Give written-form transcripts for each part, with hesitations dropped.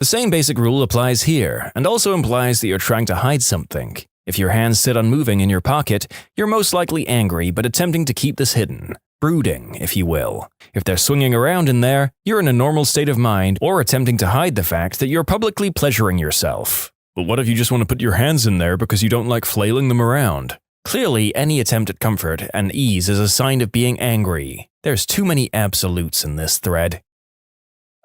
The same basic rule applies here, and also implies that you're trying to hide something. If your hands sit unmoving in your pocket, you're most likely angry but attempting to keep this hidden. Brooding, if you will. If they're swinging around in there, you're in a normal state of mind or attempting to hide the fact that you're publicly pleasuring yourself. But what if you just want to put your hands in there because you don't like flailing them around? Clearly, any attempt at comfort and ease is a sign of being angry. There's too many absolutes in this thread.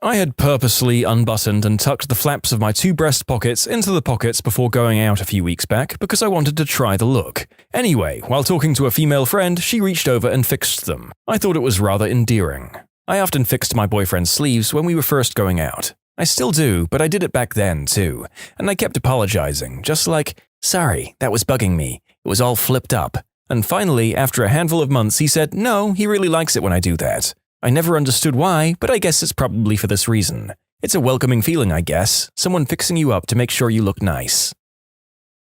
I had purposely unbuttoned and tucked the flaps of my 2 breast pockets into the pockets before going out a few weeks back because I wanted to try the look. Anyway, while talking to a female friend, she reached over and fixed them. I thought it was rather endearing. I often fixed my boyfriend's sleeves when we were first going out. I still do, but I did it back then too, and I kept apologizing, just like, "Sorry, that was bugging me. It was all flipped up." And finally, after a handful of months, he said, "No, he really likes it when I do that." I never understood why, but I guess it's probably for this reason. It's a welcoming feeling, I guess, someone fixing you up to make sure you look nice.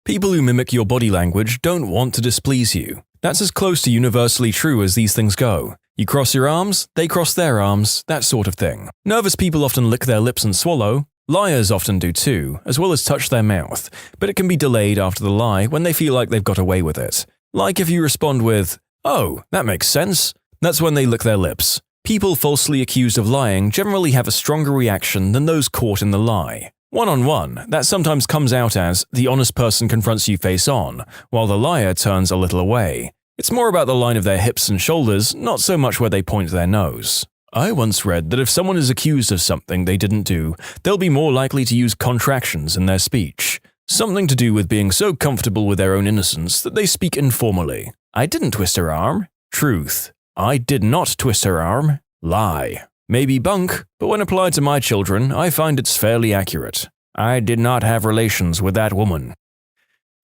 People who mimic your body language don't want to displease you. That's as close to universally true as these things go. You cross your arms, they cross their arms, that sort of thing. Nervous people often lick their lips and swallow. Liars often do too, as well as touch their mouth, but it can be delayed after the lie when they feel like they've got away with it. Like if you respond with, "Oh, that makes sense," that's when they lick their lips. People falsely accused of lying generally have a stronger reaction than those caught in the lie. One-on-one, that sometimes comes out as the honest person confronts you face-on, while the liar turns a little away. It's more about the line of their hips and shoulders, not so much where they point their nose. I once read that if someone is accused of something they didn't do, they'll be more likely to use contractions in their speech. Something to do with being so comfortable with their own innocence that they speak informally. "I didn't twist her arm." Truth. "I did not twist her arm." Lie. Maybe bunk, but when applied to my children, I find it's fairly accurate. "I did not have relations with that woman."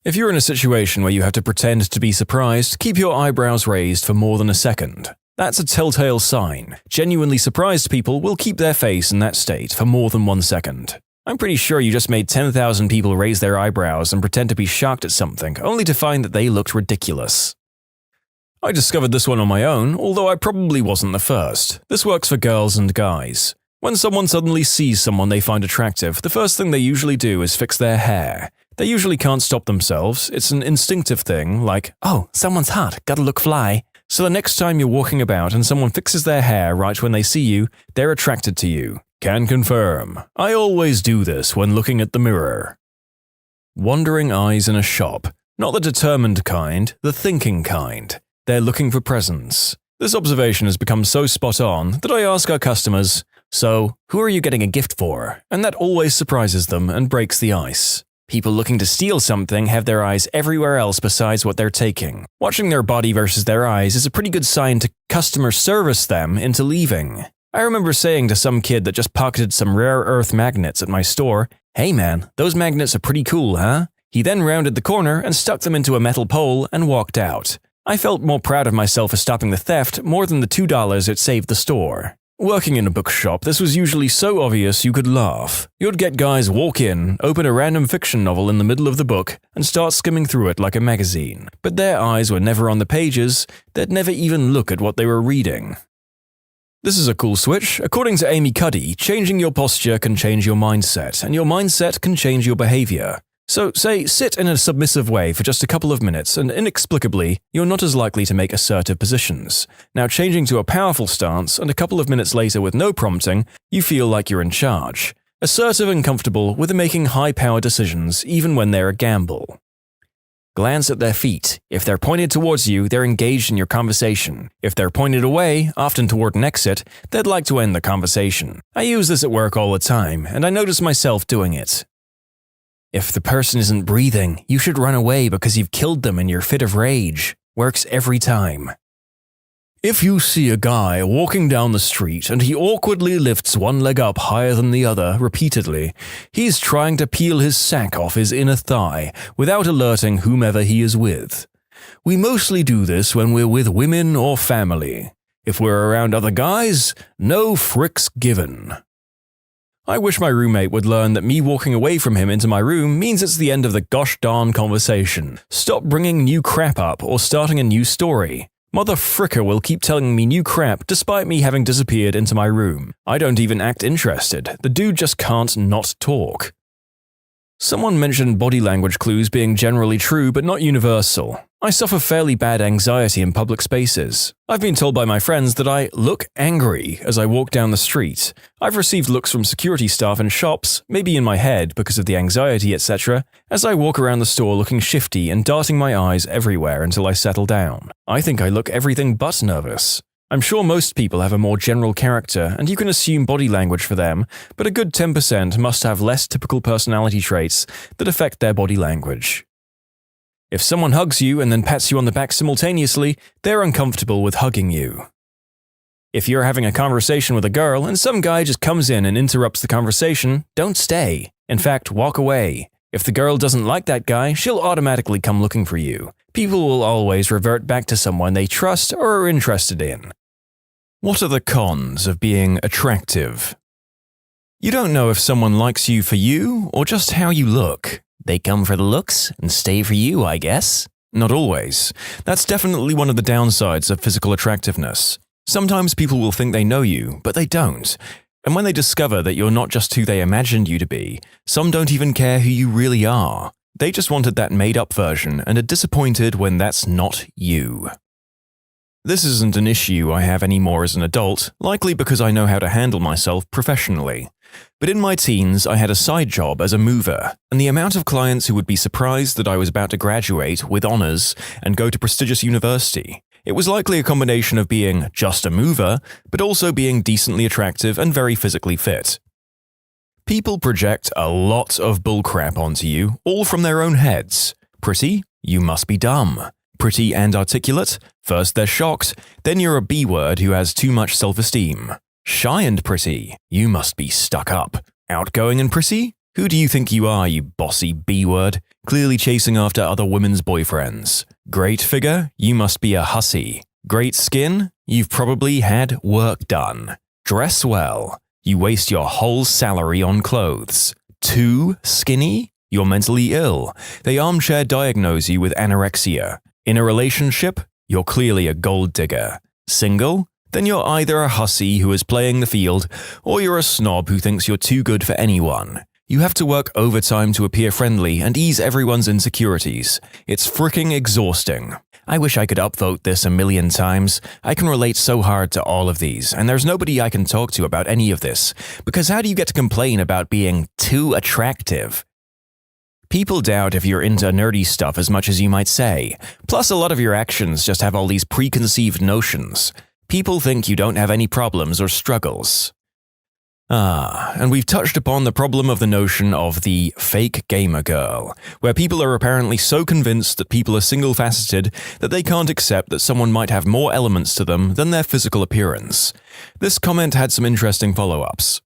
If you're in a situation where you have to pretend to be surprised, keep your eyebrows raised for more than a second. That's a telltale sign. Genuinely surprised people will keep their face in that state for more than 1 second. I'm pretty sure you just made 10,000 people raise their eyebrows and pretend to be shocked at something, only to find that they looked ridiculous. I discovered this one on my own, although I probably wasn't the first. This works for girls and guys. When someone suddenly sees someone they find attractive, the first thing they usually do is fix their hair. They usually can't stop themselves. It's an instinctive thing, like, "Oh, someone's hot, gotta look fly." So the next time you're walking about and someone fixes their hair right when they see you, they're attracted to you. Can confirm. I always do this when looking at the mirror. Wandering eyes in a shop. Not the determined kind, the thinking kind. They're looking for presents. This observation has become so spot on that I ask our customers, "So, who are you getting a gift for?" And that always surprises them and breaks the ice. People looking to steal something have their eyes everywhere else besides what they're taking. Watching their body versus their eyes is a pretty good sign to customer service them into leaving. I remember saying to some kid that just pocketed some rare earth magnets at my store, "Hey man, those magnets are pretty cool, huh?" He then rounded the corner and stuck them into a metal pole and walked out. I felt more proud of myself for stopping the theft more than the $2 it saved the store. Working in a bookshop, this was usually so obvious you could laugh. You'd get guys walk in, open a random fiction novel in the middle of the book, and start skimming through it like a magazine. But their eyes were never on the pages, they'd never even look at what they were reading. This is a cool switch. According to Amy Cuddy, changing your posture can change your mindset, and your mindset can change your behavior. So, say, sit in a submissive way for just a couple of minutes, and inexplicably, you're not as likely to make assertive positions. Now, changing to a powerful stance, and a couple of minutes later with no prompting, you feel like you're in charge. Assertive and comfortable with making high-power decisions, even when they're a gamble. Glance at their feet. If they're pointed towards you, they're engaged in your conversation. If they're pointed away, often toward an exit, they'd like to end the conversation. I use this at work all the time, and I notice myself doing it. If the person isn't breathing, you should run away because you've killed them in your fit of rage. Works every time. If you see a guy walking down the street and he awkwardly lifts one leg up higher than the other repeatedly, he's trying to peel his sack off his inner thigh without alerting whomever he is with. We mostly do this when we're with women or family. If we're around other guys, no fricks given. I wish my roommate would learn that me walking away from him into my room means it's the end of the gosh darn conversation. Stop bringing new crap up or starting a new story. Mother fricker will keep telling me new crap despite me having disappeared into my room. I don't even act interested. The dude just can't not talk. Someone mentioned body language clues being generally true but not universal. I suffer fairly bad anxiety in public spaces. I've been told by my friends that I look angry as I walk down the street. I've received looks from security staff in shops, maybe in my head because of the anxiety, etc., as I walk around the store looking shifty and darting my eyes everywhere until I settle down. I think I look everything but nervous. I'm sure most people have a more general character, and you can assume body language for them, but a good 10% must have less typical personality traits that affect their body language. If someone hugs you and then pats you on the back simultaneously, they're uncomfortable with hugging you. If you're having a conversation with a girl and some guy just comes in and interrupts the conversation, don't stay. In fact, walk away. If the girl doesn't like that guy, she'll automatically come looking for you. People will always revert back to someone they trust or are interested in. What are the cons of being attractive? You don't know if someone likes you for you or just how you look. They come for the looks and stay for you, I guess. Not always. That's definitely one of the downsides of physical attractiveness. Sometimes people will think they know you, but they don't. And when they discover that you're not just who they imagined you to be, some don't even care who you really are. They just wanted that made-up version and are disappointed when that's not you. This isn't an issue I have anymore as an adult, likely because I know how to handle myself professionally. But in my teens, I had a side job as a mover, and the amount of clients who would be surprised that I was about to graduate with honors and go to prestigious university. It was likely a combination of being just a mover, but also being decently attractive and very physically fit. People project a lot of bullcrap onto you, all from their own heads. Pretty? You must be dumb. Pretty and articulate? First they're shocked, then you're a B-word who has too much self-esteem. Shy and pretty? You must be stuck up. Outgoing and pretty? Who do you think you are, you bossy B-word, clearly chasing after other women's boyfriends? Great figure? You must be a hussy. Great skin? You've probably had work done. Dress well? You waste your whole salary on clothes. Too skinny? You're mentally ill. They armchair diagnose you with anorexia. In a relationship? You're clearly a gold digger. Single? Then you're either a hussy who is playing the field, or you're a snob who thinks you're too good for anyone. You have to work overtime to appear friendly and ease everyone's insecurities. It's fricking exhausting. I wish I could upvote this 1,000,000 times. I can relate so hard to all of these, and there's nobody I can talk to about any of this, because how do you get to complain about being too attractive? People doubt if you're into nerdy stuff as much as you might say. Plus, a lot of your actions just have all these preconceived notions. People think you don't have any problems or struggles. And we've touched upon the problem of the notion of the fake gamer girl, where people are apparently so convinced that people are single-faceted that they can't accept that someone might have more elements to them than their physical appearance. This comment had some interesting follow-ups.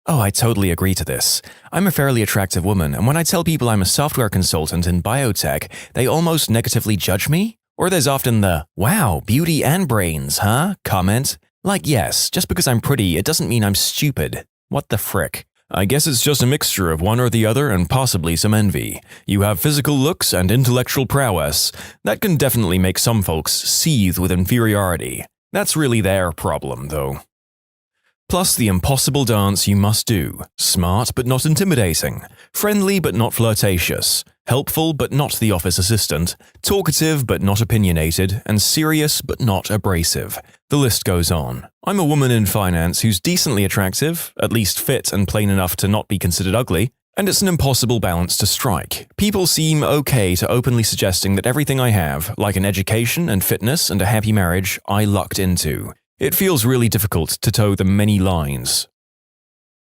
Oh, I totally agree to this. I'm a fairly attractive woman, and when I tell people I'm a software consultant in biotech, they almost negatively judge me? Or there's often the, wow, beauty and brains, huh? comment. Like, yes, just because I'm pretty, it doesn't mean I'm stupid. What the frick? I guess it's just a mixture of one or the other and possibly some envy. You have physical looks and intellectual prowess. That can definitely make some folks seethe with inferiority. That's really their problem, though. Plus the impossible dance you must do. Smart but not intimidating. Friendly but not flirtatious. Helpful but not the office assistant. Talkative but not opinionated. And serious but not abrasive. The list goes on. I'm a woman in finance who's decently attractive, at least fit and plain enough to not be considered ugly, and it's an impossible balance to strike. People seem okay to openly suggesting that everything I have, like an education and fitness and a happy marriage, I lucked into. It feels really difficult to toe the many lines.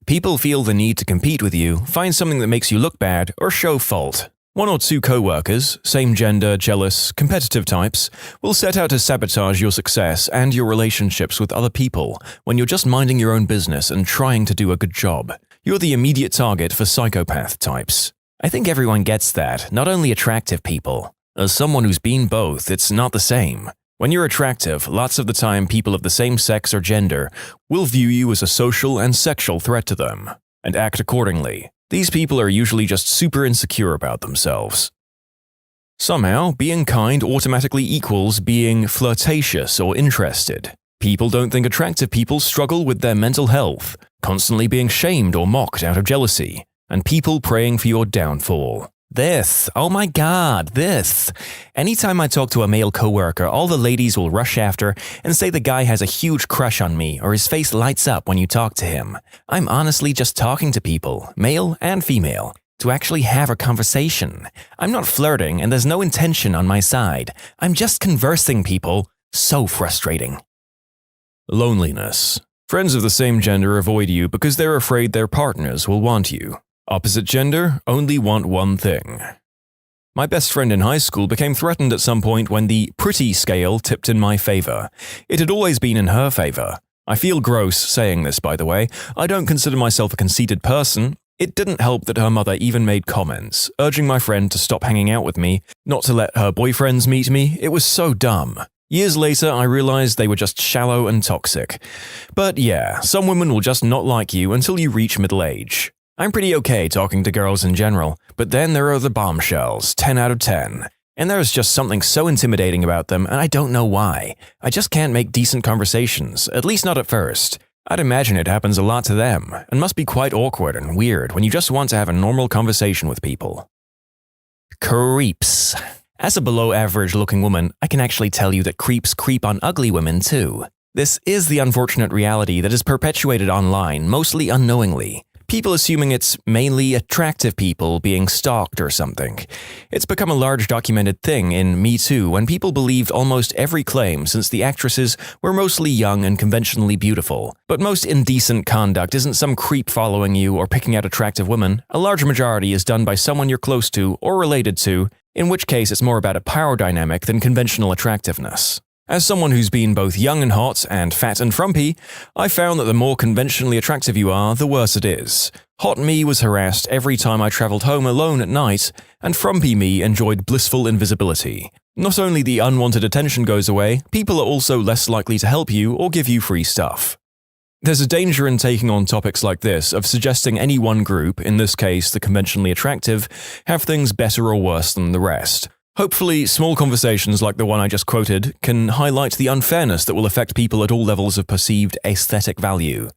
People feel the need to compete with you, find something that makes you look bad, or show fault. One or two co-workers, same gender, jealous, competitive types, will set out to sabotage your success and your relationships with other people when you're just minding your own business and trying to do a good job. You're the immediate target for psychopath types. I think everyone gets that, not only attractive people. As someone who's been both, it's not the same. When you're attractive, lots of the time people of the same sex or gender will view you as a social and sexual threat to them, and act accordingly. These people are usually just super insecure about themselves. Somehow, being kind automatically equals being flirtatious or interested. People don't think attractive people struggle with their mental health, constantly being shamed or mocked out of jealousy, and people praying for your downfall. Oh my god, this. Anytime I talk to a male coworker, all the ladies will rush after and say the guy has a huge crush on me or his face lights up when you talk to him. I'm honestly just talking to people, male and female, to actually have a conversation. I'm not flirting and there's no intention on my side. I'm just conversing, people. So frustrating. Loneliness. Friends of the same gender avoid you because they're afraid their partners will want you. Opposite gender only want one thing. My best friend in high school became threatened at some point when the pretty scale tipped in my favor. It had always been in her favor. I feel gross saying this, by the way. I don't consider myself a conceited person. It didn't help that her mother even made comments, urging my friend to stop hanging out with me, not to let her boyfriends meet me. It was so dumb. Years later, I realized they were just shallow and toxic. But yeah, some women will just not like you until you reach middle age. I'm pretty okay talking to girls in general, but then there are the bombshells, 10 out of 10. And there's just something so intimidating about them, and I don't know why. I just can't make decent conversations, at least not at first. I'd imagine it happens a lot to them, and must be quite awkward and weird when you just want to have a normal conversation with people. Creeps. As a below-average-looking woman, I can actually tell you that creeps creep on ugly women too. This is the unfortunate reality that is perpetuated online, mostly unknowingly. People assuming it's mainly attractive people being stalked or something. It's become a large documented thing in Me Too when people believed almost every claim since the actresses were mostly young and conventionally beautiful. But most indecent conduct isn't some creep following you or picking out attractive women. A large majority is done by someone you're close to or related to, in which case it's more about a power dynamic than conventional attractiveness. As someone who's been both young and hot and fat and frumpy, I found that the more conventionally attractive you are, the worse it is. Hot me was harassed every time I traveled home alone at night, and frumpy me enjoyed blissful invisibility. Not only the unwanted attention goes away, people are also less likely to help you or give you free stuff. There's a danger in taking on topics like this of suggesting any one group, in this case the conventionally attractive, have things better or worse than the rest. Hopefully, small conversations like the one I just quoted can highlight the unfairness that will affect people at all levels of perceived aesthetic value.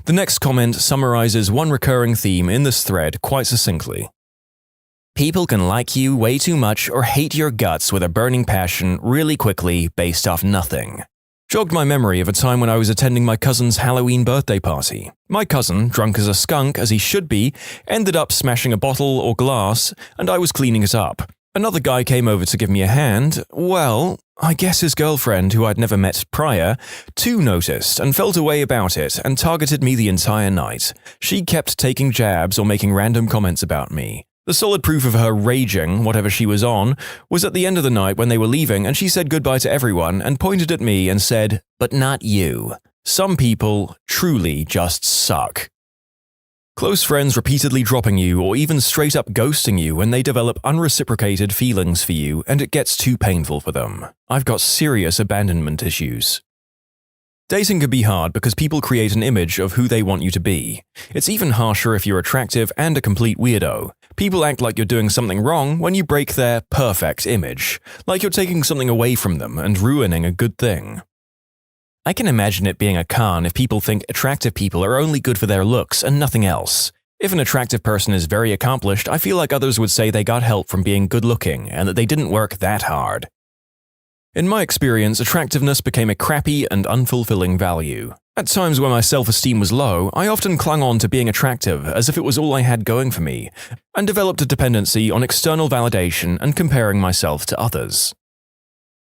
The next comment summarizes one recurring theme in this thread quite succinctly. People can like you way too much or hate your guts with a burning passion really quickly based off nothing. Jogged my memory of a time when I was attending my cousin's Halloween birthday party. My cousin, drunk as a skunk as he should be, ended up smashing a bottle or glass, and I was cleaning it up. Another guy came over to give me a hand. Well, I guess his girlfriend, who I'd never met prior, too noticed and felt a way about it and targeted me the entire night. She kept taking jabs or making random comments about me. The solid proof of her raging, whatever she was on, was at the end of the night when they were leaving and she said goodbye to everyone and pointed at me and said, "But not you. Some people truly just suck." Close friends repeatedly dropping you or even straight up ghosting you when they develop unreciprocated feelings for you and it gets too painful for them. I've got serious abandonment issues. Dating can be hard because people create an image of who they want you to be. It's even harsher if you're attractive and a complete weirdo. People act like you're doing something wrong when you break their perfect image, like you're taking something away from them and ruining a good thing. I can imagine it being a con if people think attractive people are only good for their looks and nothing else. If an attractive person is very accomplished, I feel like others would say they got help from being good-looking and that they didn't work that hard. In my experience, attractiveness became a crappy and unfulfilling value. At times when my self-esteem was low, I often clung on to being attractive as if it was all I had going for me, and developed a dependency on external validation and comparing myself to others.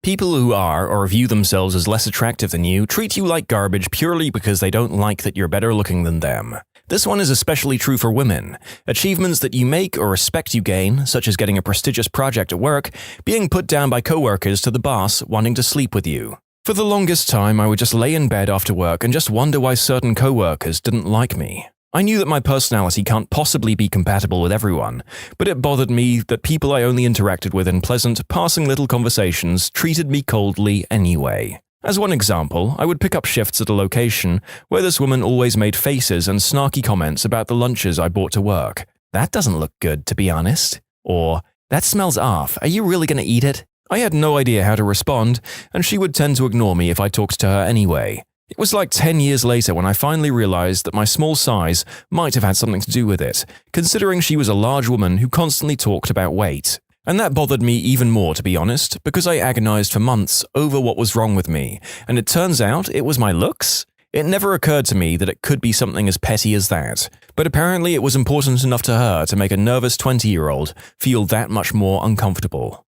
People who are or view themselves as less attractive than you treat you like garbage purely because they don't like that you're better looking than them. This one is especially true for women. Achievements that you make or respect you gain, such as getting a prestigious project at work, being put down by coworkers to the boss wanting to sleep with you. For the longest time, I would just lay in bed after work and just wonder why certain coworkers didn't like me. I knew that my personality can't possibly be compatible with everyone, but it bothered me that people I only interacted with in pleasant, passing little conversations treated me coldly anyway. As one example, I would pick up shifts at a location where this woman always made faces and snarky comments about the lunches I brought to work. That doesn't look good, to be honest. Or, "That smells off. Are you really going to eat it?" I had no idea how to respond, and she would tend to ignore me if I talked to her anyway. It was like 10 years later when I finally realized that my small size might have had something to do with it, considering she was a large woman who constantly talked about weight. And that bothered me even more, to be honest, because I agonized for months over what was wrong with me, and it turns out it was my looks? It never occurred to me that it could be something as petty as that, but apparently it was important enough to her to make a nervous 20-year-old feel that much more uncomfortable.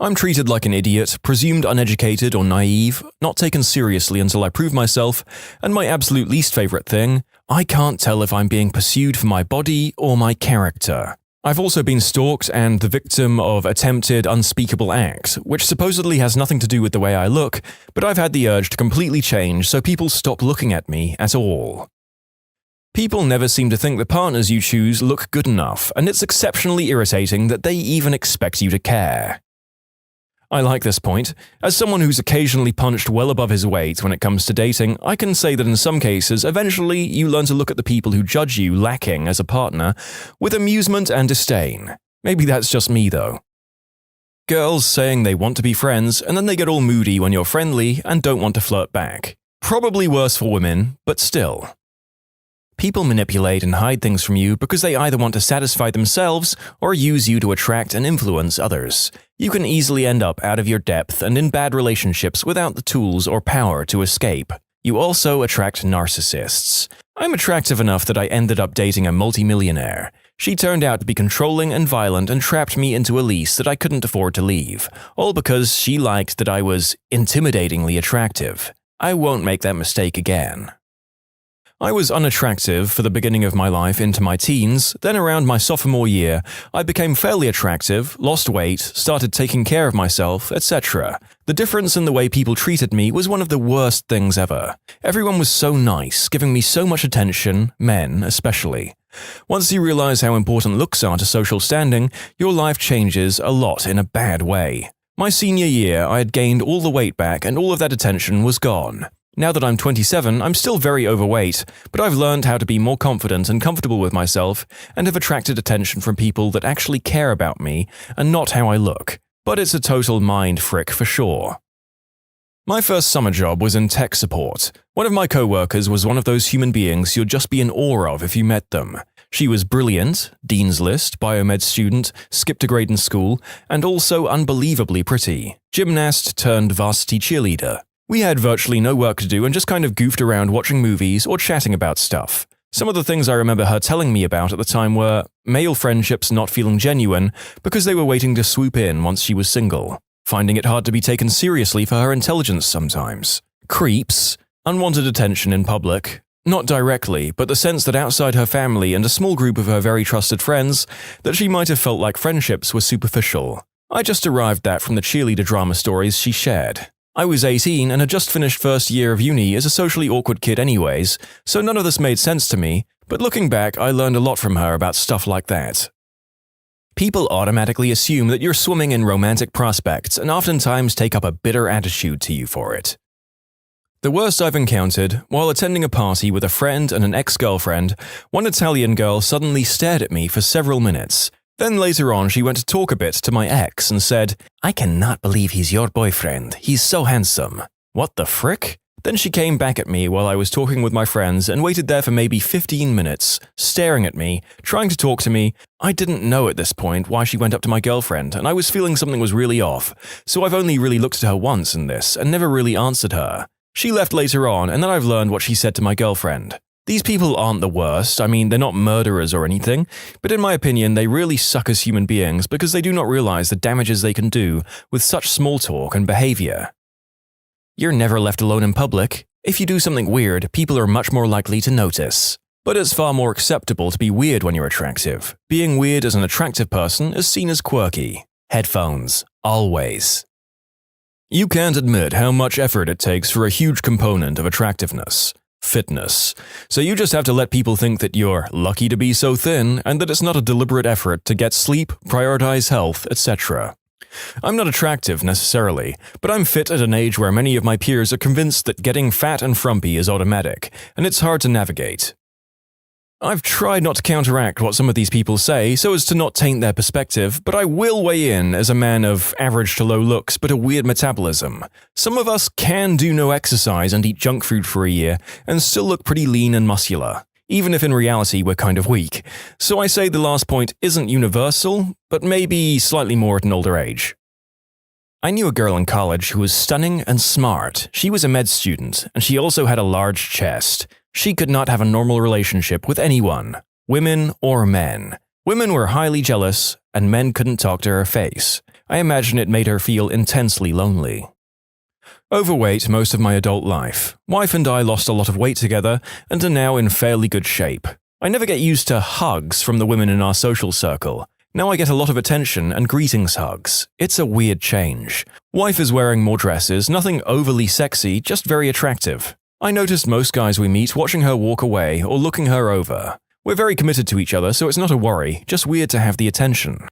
I'm treated like an idiot, presumed uneducated or naive, not taken seriously until I prove myself, and my absolute least favorite thing, I can't tell if I'm being pursued for my body or my character. I've also been stalked and the victim of attempted unspeakable acts, which supposedly has nothing to do with the way I look, but I've had the urge to completely change so people stop looking at me at all. People never seem to think the partners you choose look good enough, and it's exceptionally irritating that they even expect you to care. I like this point. As someone who's occasionally punched well above his weight when it comes to dating, I can say that in some cases, eventually you learn to look at the people who judge you lacking as a partner with amusement and disdain. Maybe that's just me though. Girls saying they want to be friends and then they get all moody when you're friendly and don't want to flirt back. Probably worse for women, but still. People manipulate and hide things from you because they either want to satisfy themselves or use you to attract and influence others. You can easily end up out of your depth and in bad relationships without the tools or power to escape. You also attract narcissists. I'm attractive enough that I ended up dating a multimillionaire. She turned out to be controlling and violent and trapped me into a lease that I couldn't afford to leave, all because she liked that I was intimidatingly attractive. I won't make that mistake again. I was unattractive for the beginning of my life into my teens, then around my sophomore year, I became fairly attractive, lost weight, started taking care of myself, etc. The difference in the way people treated me was one of the worst things ever. Everyone was so nice, giving me so much attention, men especially. Once you realize how important looks are to social standing, your life changes a lot in a bad way. My senior year, I had gained all the weight back and all of that attention was gone. Now that I'm 27, I'm still very overweight, but I've learned how to be more confident and comfortable with myself and have attracted attention from people that actually care about me and not how I look. But it's a total mind frick for sure. My first summer job was in tech support. One of my co-workers was one of those human beings you'd just be in awe of if you met them. She was brilliant, Dean's List, biomed student, skipped a grade in school, and also unbelievably pretty. Gymnast turned varsity cheerleader. We had virtually no work to do and just kind of goofed around watching movies or chatting about stuff. Some of the things I remember her telling me about at the time were male friendships not feeling genuine because they were waiting to swoop in once she was single, finding it hard to be taken seriously for her intelligence sometimes, creeps, unwanted attention in public, not directly, but the sense that outside her family and a small group of her very trusted friends, that she might have felt like friendships were superficial. I just derived that from the cheerleader drama stories she shared. I was 18 and had just finished first year of uni as a socially awkward kid anyways, so none of this made sense to me, but looking back I learned a lot from her about stuff like that. People automatically assume that you're swimming in romantic prospects and oftentimes take up a bitter attitude to you for it. The worst I've encountered, while attending a party with a friend and an ex-girlfriend, one Italian girl suddenly stared at me for several minutes. Then later on she went to talk a bit to my ex and said, "I cannot believe he's your boyfriend. He's so handsome." What the frick? Then she came back at me while I was talking with my friends and waited there for maybe 15 minutes, staring at me, trying to talk to me. I didn't know at this point why she went up to my girlfriend, and I was feeling something was really off, so I've only really looked at her once in this and never really answered her. She left later on, and then I've learned what she said to my girlfriend. These people aren't the worst, I mean, they're not murderers or anything, but in my opinion, they really suck as human beings because they do not realize the damages they can do with such small talk and behavior. You're never left alone in public. If you do something weird, people are much more likely to notice. But it's far more acceptable to be weird when you're attractive. Being weird as an attractive person is seen as quirky. Headphones. Always. You can't admit how much effort it takes for a huge component of attractiveness. Fitness. So you just have to let people think that you're lucky to be so thin and that it's not a deliberate effort to get sleep, prioritize health, etc. I'm not attractive necessarily, but I'm fit at an age where many of my peers are convinced that getting fat and frumpy is automatic, and it's hard to navigate. I've tried not to counteract what some of these people say so as to not taint their perspective, but I will weigh in as a man of average to low looks but a weird metabolism. Some of us can do no exercise and eat junk food for a year and still look pretty lean and muscular, even if in reality we're kind of weak. So I say the last point isn't universal, but maybe slightly more at an older age. I knew a girl in college who was stunning and smart. She was a med student, and she also had a large chest. She could not have a normal relationship with anyone, women or men. Women were highly jealous, and men couldn't talk to her face. I imagine it made her feel intensely lonely. Overweight most of my adult life. Wife and I lost a lot of weight together and are now in fairly good shape. I never get used to hugs from the women in our social circle. Now I get a lot of attention and greetings hugs. It's a weird change. Wife is wearing more dresses, nothing overly sexy, just very attractive. I noticed most guys we meet watching her walk away or looking her over. We're very committed to each other, so it's not a worry, just weird to have the attention.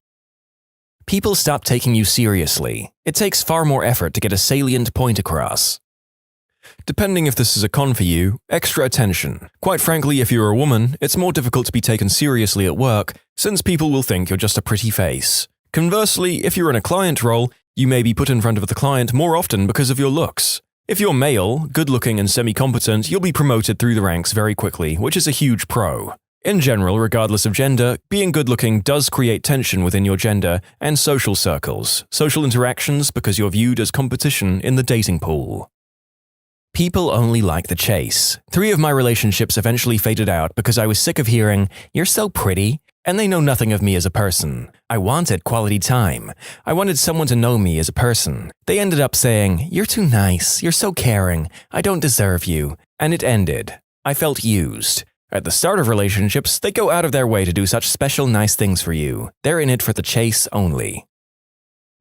People stop taking you seriously. It takes far more effort to get a salient point across. Depending if this is a con for you, extra attention. Quite frankly, if you're a woman, it's more difficult to be taken seriously at work, since people will think you're just a pretty face. Conversely, if you're in a client role, you may be put in front of the client more often because of your looks. If you're male, good-looking and semi-competent, you'll be promoted through the ranks very quickly, which is a huge pro. In general, regardless of gender, being good-looking does create tension within your gender and social circles, social interactions because you're viewed as competition in the dating pool. People only like the chase. 3 of my relationships eventually faded out because I was sick of hearing, "You're so pretty," and they know nothing of me as a person. I wanted quality time. I wanted someone to know me as a person. They ended up saying, "You're too nice, you're so caring, I don't deserve you," and it ended. I felt used. At the start of relationships, they go out of their way to do such special nice things for you. They're in it for the chase only.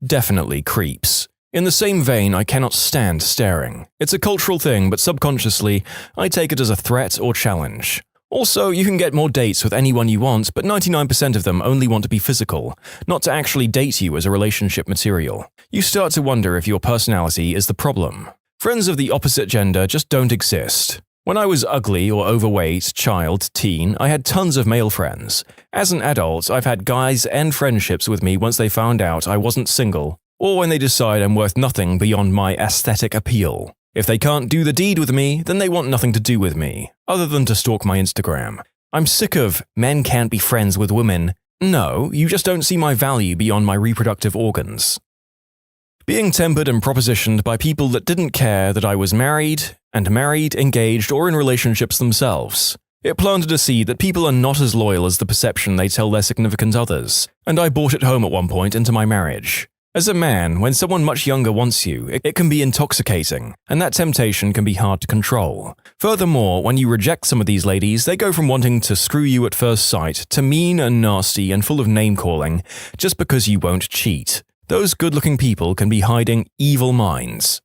Definitely creeps. In the same vein, I cannot stand staring. It's a cultural thing, but subconsciously, I take it as a threat or challenge. Also, you can get more dates with anyone you want, but 99% of them only want to be physical, not to actually date you as a relationship material. You start to wonder if your personality is the problem. Friends of the opposite gender just don't exist. When I was ugly or overweight, child, teen, I had tons of male friends. As an adult, I've had guys end friendships with me once they found out I wasn't single, or when they decide I'm worth nothing beyond my aesthetic appeal. If they can't do the deed with me, then they want nothing to do with me, other than to stalk my Instagram. I'm sick of men can't be friends with women. No, you just don't see my value beyond my reproductive organs. Being tempered and propositioned by people that didn't care that I was married, engaged, or in relationships themselves. It planted a seed that people are not as loyal as the perception they tell their significant others, and I brought it home at one point into my marriage. As a man, when someone much younger wants you, it can be intoxicating, and that temptation can be hard to control. Furthermore, when you reject some of these ladies, they go from wanting to screw you at first sight to mean and nasty and full of name-calling just because you won't cheat. Those good-looking people can be hiding evil minds.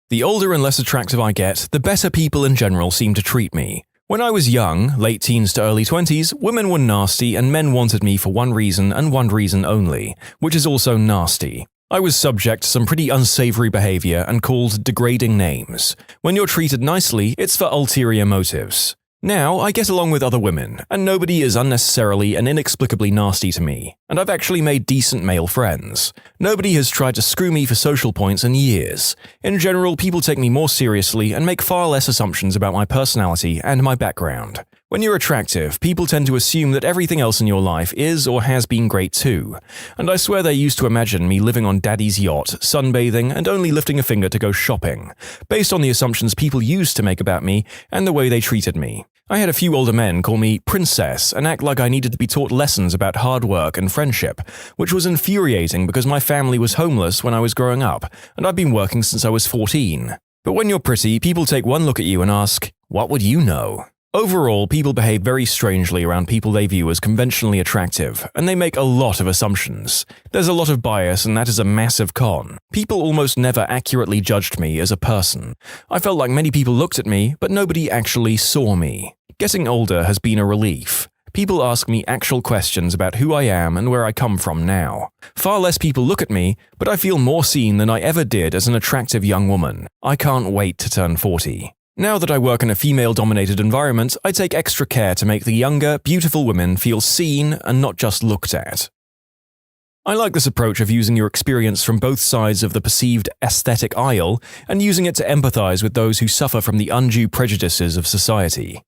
The older and less attractive I get, the better people in general seem to treat me. When I was young, late teens to early 20s, women were nasty and men wanted me for one reason and one reason only, which is also nasty. I was subject to some pretty unsavory behavior and called degrading names. When you're treated nicely, it's for ulterior motives. Now, I get along with other women, and nobody is unnecessarily and inexplicably nasty to me, and I've actually made decent male friends. Nobody has tried to screw me for social points in years. In general, people take me more seriously and make far less assumptions about my personality and my background. When you're attractive, people tend to assume that everything else in your life is or has been great too, and I swear they used to imagine me living on daddy's yacht, sunbathing, and only lifting a finger to go shopping, based on the assumptions people used to make about me and the way they treated me. I had a few older men call me princess and act like I needed to be taught lessons about hard work and friendship, which was infuriating because my family was homeless when I was growing up, and I've been working since I was 14. But when you're pretty, people take one look at you and ask, "What would you know?" Overall, people behave very strangely around people they view as conventionally attractive, and they make a lot of assumptions. There's a lot of bias, and that is a massive con. People almost never accurately judged me as a person. I felt like many people looked at me, but nobody actually saw me. Getting older has been a relief. People ask me actual questions about who I am and where I come from now. Far less people look at me, but I feel more seen than I ever did as an attractive young woman. I can't wait to turn 40. Now that I work in a female-dominated environment, I take extra care to make the younger, beautiful women feel seen and not just looked at. I like this approach of using your experience from both sides of the perceived aesthetic aisle and using it to empathize with those who suffer from the undue prejudices of society.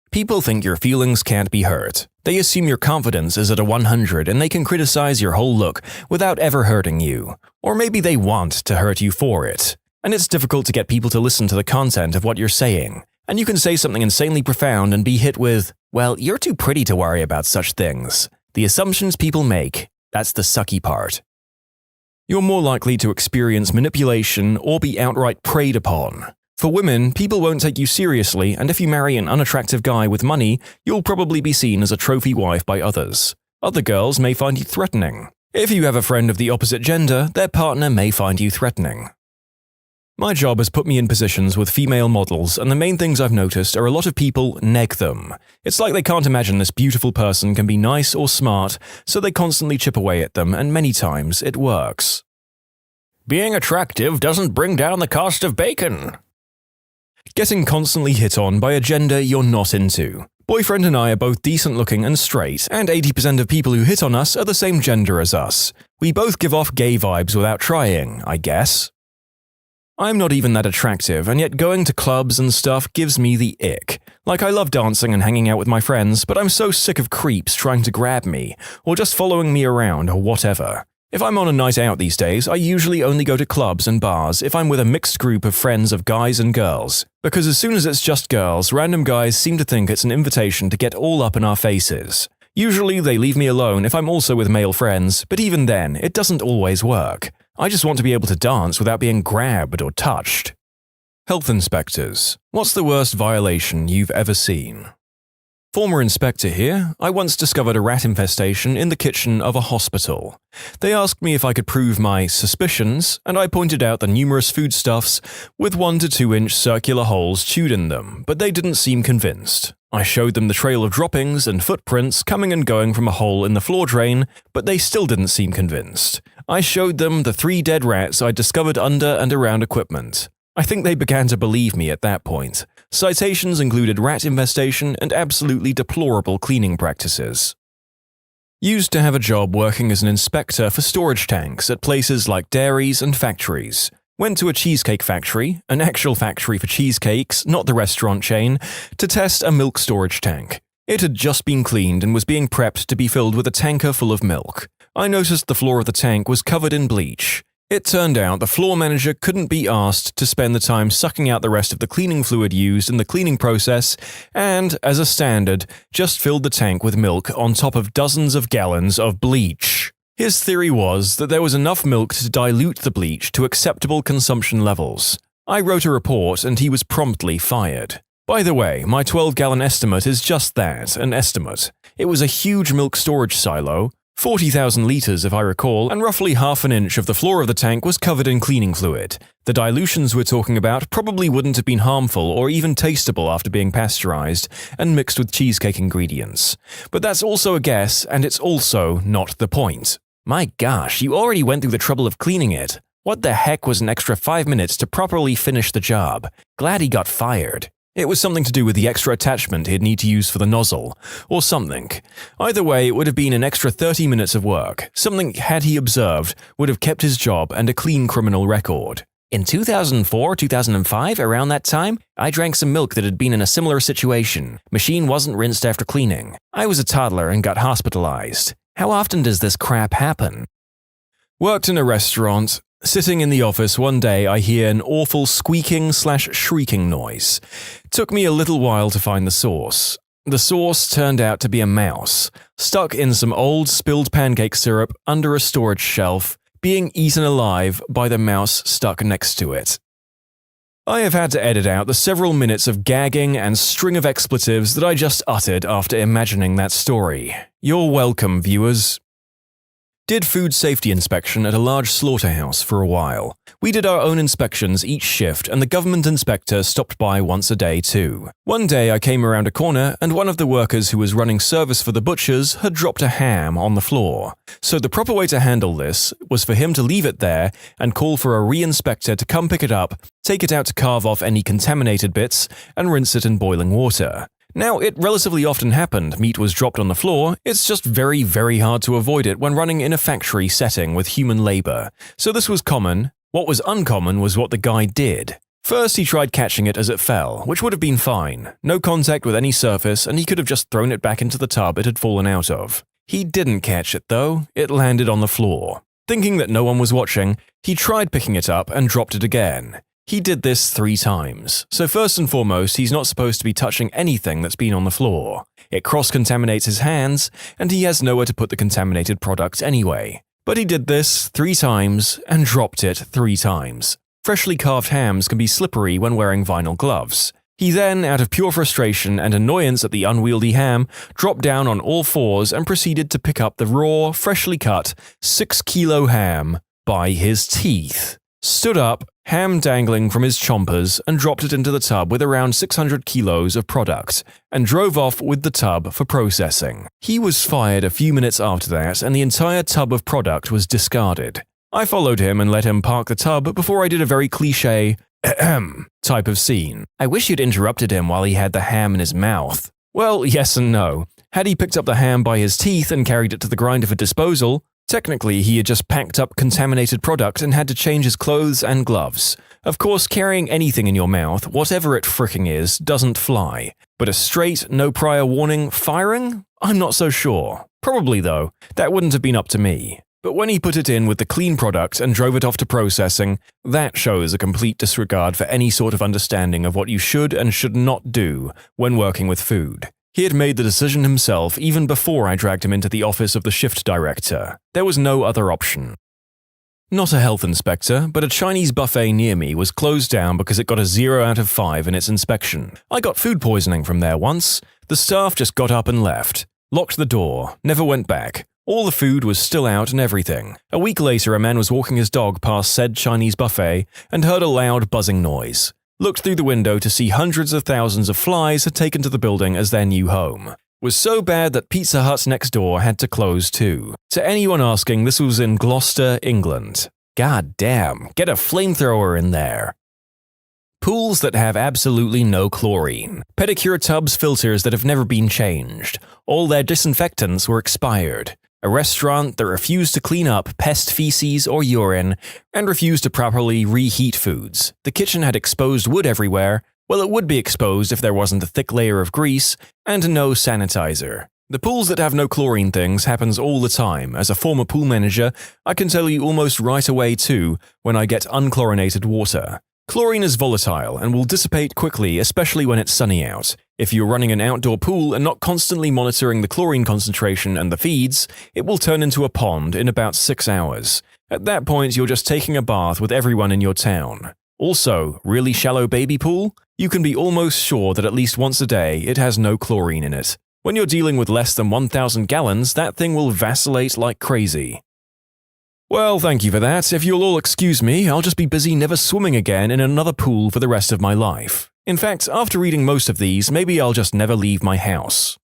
People think your feelings can't be hurt. They assume your confidence is at a 100 and they can criticize your whole look without ever hurting you. Or maybe they want to hurt you for it. And it's difficult to get people to listen to the content of what you're saying. And you can say something insanely profound and be hit with, well, you're too pretty to worry about such things. The assumptions people make, that's the sucky part. You're more likely to experience manipulation or be outright preyed upon. For women, people won't take you seriously, and if you marry an unattractive guy with money, you'll probably be seen as a trophy wife by others. Other girls may find you threatening. If you have a friend of the opposite gender, their partner may find you threatening. My job has put me in positions with female models, and the main things I've noticed are a lot of people neg them. It's like they can't imagine this beautiful person can be nice or smart, so they constantly chip away at them, and many times it works. Being attractive doesn't bring down the cost of bacon. Getting constantly hit on by a gender you're not into. Boyfriend and I are both decent looking and straight, and 80% of people who hit on us are the same gender as us. We both give off gay vibes without trying, I guess. I'm not even that attractive, and yet going to clubs and stuff gives me the ick. Like, I love dancing and hanging out with my friends, but I'm so sick of creeps trying to grab me, or just following me around or whatever. If I'm on a night out these days, I usually only go to clubs and bars if I'm with a mixed group of friends of guys and girls. Because as soon as it's just girls, random guys seem to think it's an invitation to get all up in our faces. Usually they leave me alone if I'm also with male friends, but even then, it doesn't always work. I just want to be able to dance without being grabbed or touched. Health inspectors. What's the worst violation you've ever seen? Former inspector here. I once discovered a rat infestation in the kitchen of a hospital. They asked me if I could prove my suspicions, and I pointed out the numerous foodstuffs with 1 to 2 inch circular holes chewed in them, but they didn't seem convinced. I showed them the trail of droppings and footprints coming and going from a hole in the floor drain, but they still didn't seem convinced. I showed them the 3 dead rats I'd discovered under and around equipment. I think they began to believe me at that point. Citations included rat infestation and absolutely deplorable cleaning practices. Used to have a job working as an inspector for storage tanks at places like dairies and factories. Went to a cheesecake factory, an actual factory for cheesecakes, not the restaurant chain, to test a milk storage tank. It had just been cleaned and was being prepped to be filled with a tanker full of milk. I noticed the floor of the tank was covered in bleach. It turned out the floor manager couldn't be asked to spend the time sucking out the rest of the cleaning fluid used in the cleaning process and, as a standard, just filled the tank with milk on top of dozens of gallons of bleach. His theory was that there was enough milk to dilute the bleach to acceptable consumption levels. I wrote a report and he was promptly fired. By the way, my 12-gallon estimate is just that, an estimate. It was a huge milk storage silo, 40,000 litres if I recall, and roughly half an inch of the floor of the tank was covered in cleaning fluid. The dilutions we're talking about probably wouldn't have been harmful or even tasteable after being pasteurized and mixed with cheesecake ingredients. But that's also a guess, and it's also not the point. My gosh, you already went through the trouble of cleaning it. What the heck was an extra 5 minutes to properly finish the job? Glad he got fired. It was something to do with the extra attachment he'd need to use for the nozzle, or something. Either way, it would have been an extra 30 minutes of work. Something, had he observed, would have kept his job and a clean criminal record. In 2004, 2005, around that time, I drank some milk that had been in a similar situation. Machine wasn't rinsed after cleaning. I was a toddler and got hospitalized. How often does this crap happen? Worked in a restaurant. Sitting in the office one day, I hear an awful squeaking/shrieking noise. Took me a little while to find the source. The source turned out to be a mouse, stuck in some old spilled pancake syrup under a storage shelf, being eaten alive by the mouse stuck next to it. I have had to edit out the several minutes of gagging and string of expletives that I just uttered after imagining that story. You're welcome, viewers. Did food safety inspection at a large slaughterhouse for a while. We did our own inspections each shift, and the government inspector stopped by once a day too. One day I came around a corner and one of the workers who was running service for the butchers had dropped a ham on the floor. So the proper way to handle this was for him to leave it there and call for a re-inspector to come pick it up, take it out to carve off any contaminated bits, and rinse it in boiling water. Now, it relatively often happened meat was dropped on the floor, it's just very, very hard to avoid it when running in a factory setting with human labor. So this was common. What was uncommon was what the guy did. First, he tried catching it as it fell, which would have been fine. No contact with any surface, and he could have just thrown it back into the tub it had fallen out of. He didn't catch it though, it landed on the floor. Thinking that no one was watching, he tried picking it up and dropped it again. He did this 3 times, so first and foremost, he's not supposed to be touching anything that's been on the floor. It cross-contaminates his hands, and he has nowhere to put the contaminated product anyway. But he did this 3 times and dropped it 3 times. Freshly carved hams can be slippery when wearing vinyl gloves. He then, out of pure frustration and annoyance at the unwieldy ham, dropped down on all 4s and proceeded to pick up the raw, freshly cut, 6-kilo ham by his teeth. Stood up, ham dangling from his chompers, and dropped it into the tub with around 600 kilos of product, and drove off with the tub for processing. He was fired a few minutes after that, and the entire tub of product was discarded. I followed him and let him park the tub before I did a very cliché type of scene. I wish you'd interrupted him while he had the ham in his mouth. Well, yes and no. Had he picked up the ham by his teeth and carried it to the grinder for disposal, technically, he had just packed up contaminated product and had to change his clothes and gloves. Of course, carrying anything in your mouth, whatever it fricking is, doesn't fly. But a straight, no prior warning firing? I'm not so sure. Probably though, that wouldn't have been up to me. But when he put it in with the clean product and drove it off to processing, that shows a complete disregard for any sort of understanding of what you should and should not do when working with food. He had made the decision himself even before I dragged him into the office of the shift director. There was no other option. Not a health inspector, but a Chinese buffet near me was closed down because it got a 0 out of 5 in its inspection. I got food poisoning from there once. The staff just got up and left. Locked the door, never went back. All the food was still out and everything. A week later, a man was walking his dog past said Chinese buffet and heard a loud buzzing noise. Looked through the window to see hundreds of thousands of flies had taken to the building as their new home. Was so bad that Pizza Hut next door had to close too. To anyone asking, this was in Gloucester, England. God damn, get a flamethrower in there. Pools that have absolutely no chlorine. Pedicure tubs filters that have never been changed. All their disinfectants were expired. A restaurant that refused to clean up pest feces or urine, and refused to properly reheat foods. The kitchen had exposed wood everywhere. Well, it would be exposed if there wasn't a thick layer of grease, and no sanitizer. The pools that have no chlorine things happens all the time. As a former pool manager, I can tell you almost right away too when I get unchlorinated water. Chlorine is volatile and will dissipate quickly, especially when it's sunny out. If you're running an outdoor pool and not constantly monitoring the chlorine concentration and the feeds, it will turn into a pond in about 6 hours. At that point, you're just taking a bath with everyone in your town. Also, really shallow baby pool? You can be almost sure that at least once a day it has no chlorine in it. When you're dealing with less than 1,000 gallons, that thing will vacillate like crazy. Well, thank you for that. If you'll all excuse me, I'll just be busy never swimming again in another pool for the rest of my life. In fact, after reading most of these, maybe I'll just never leave my house.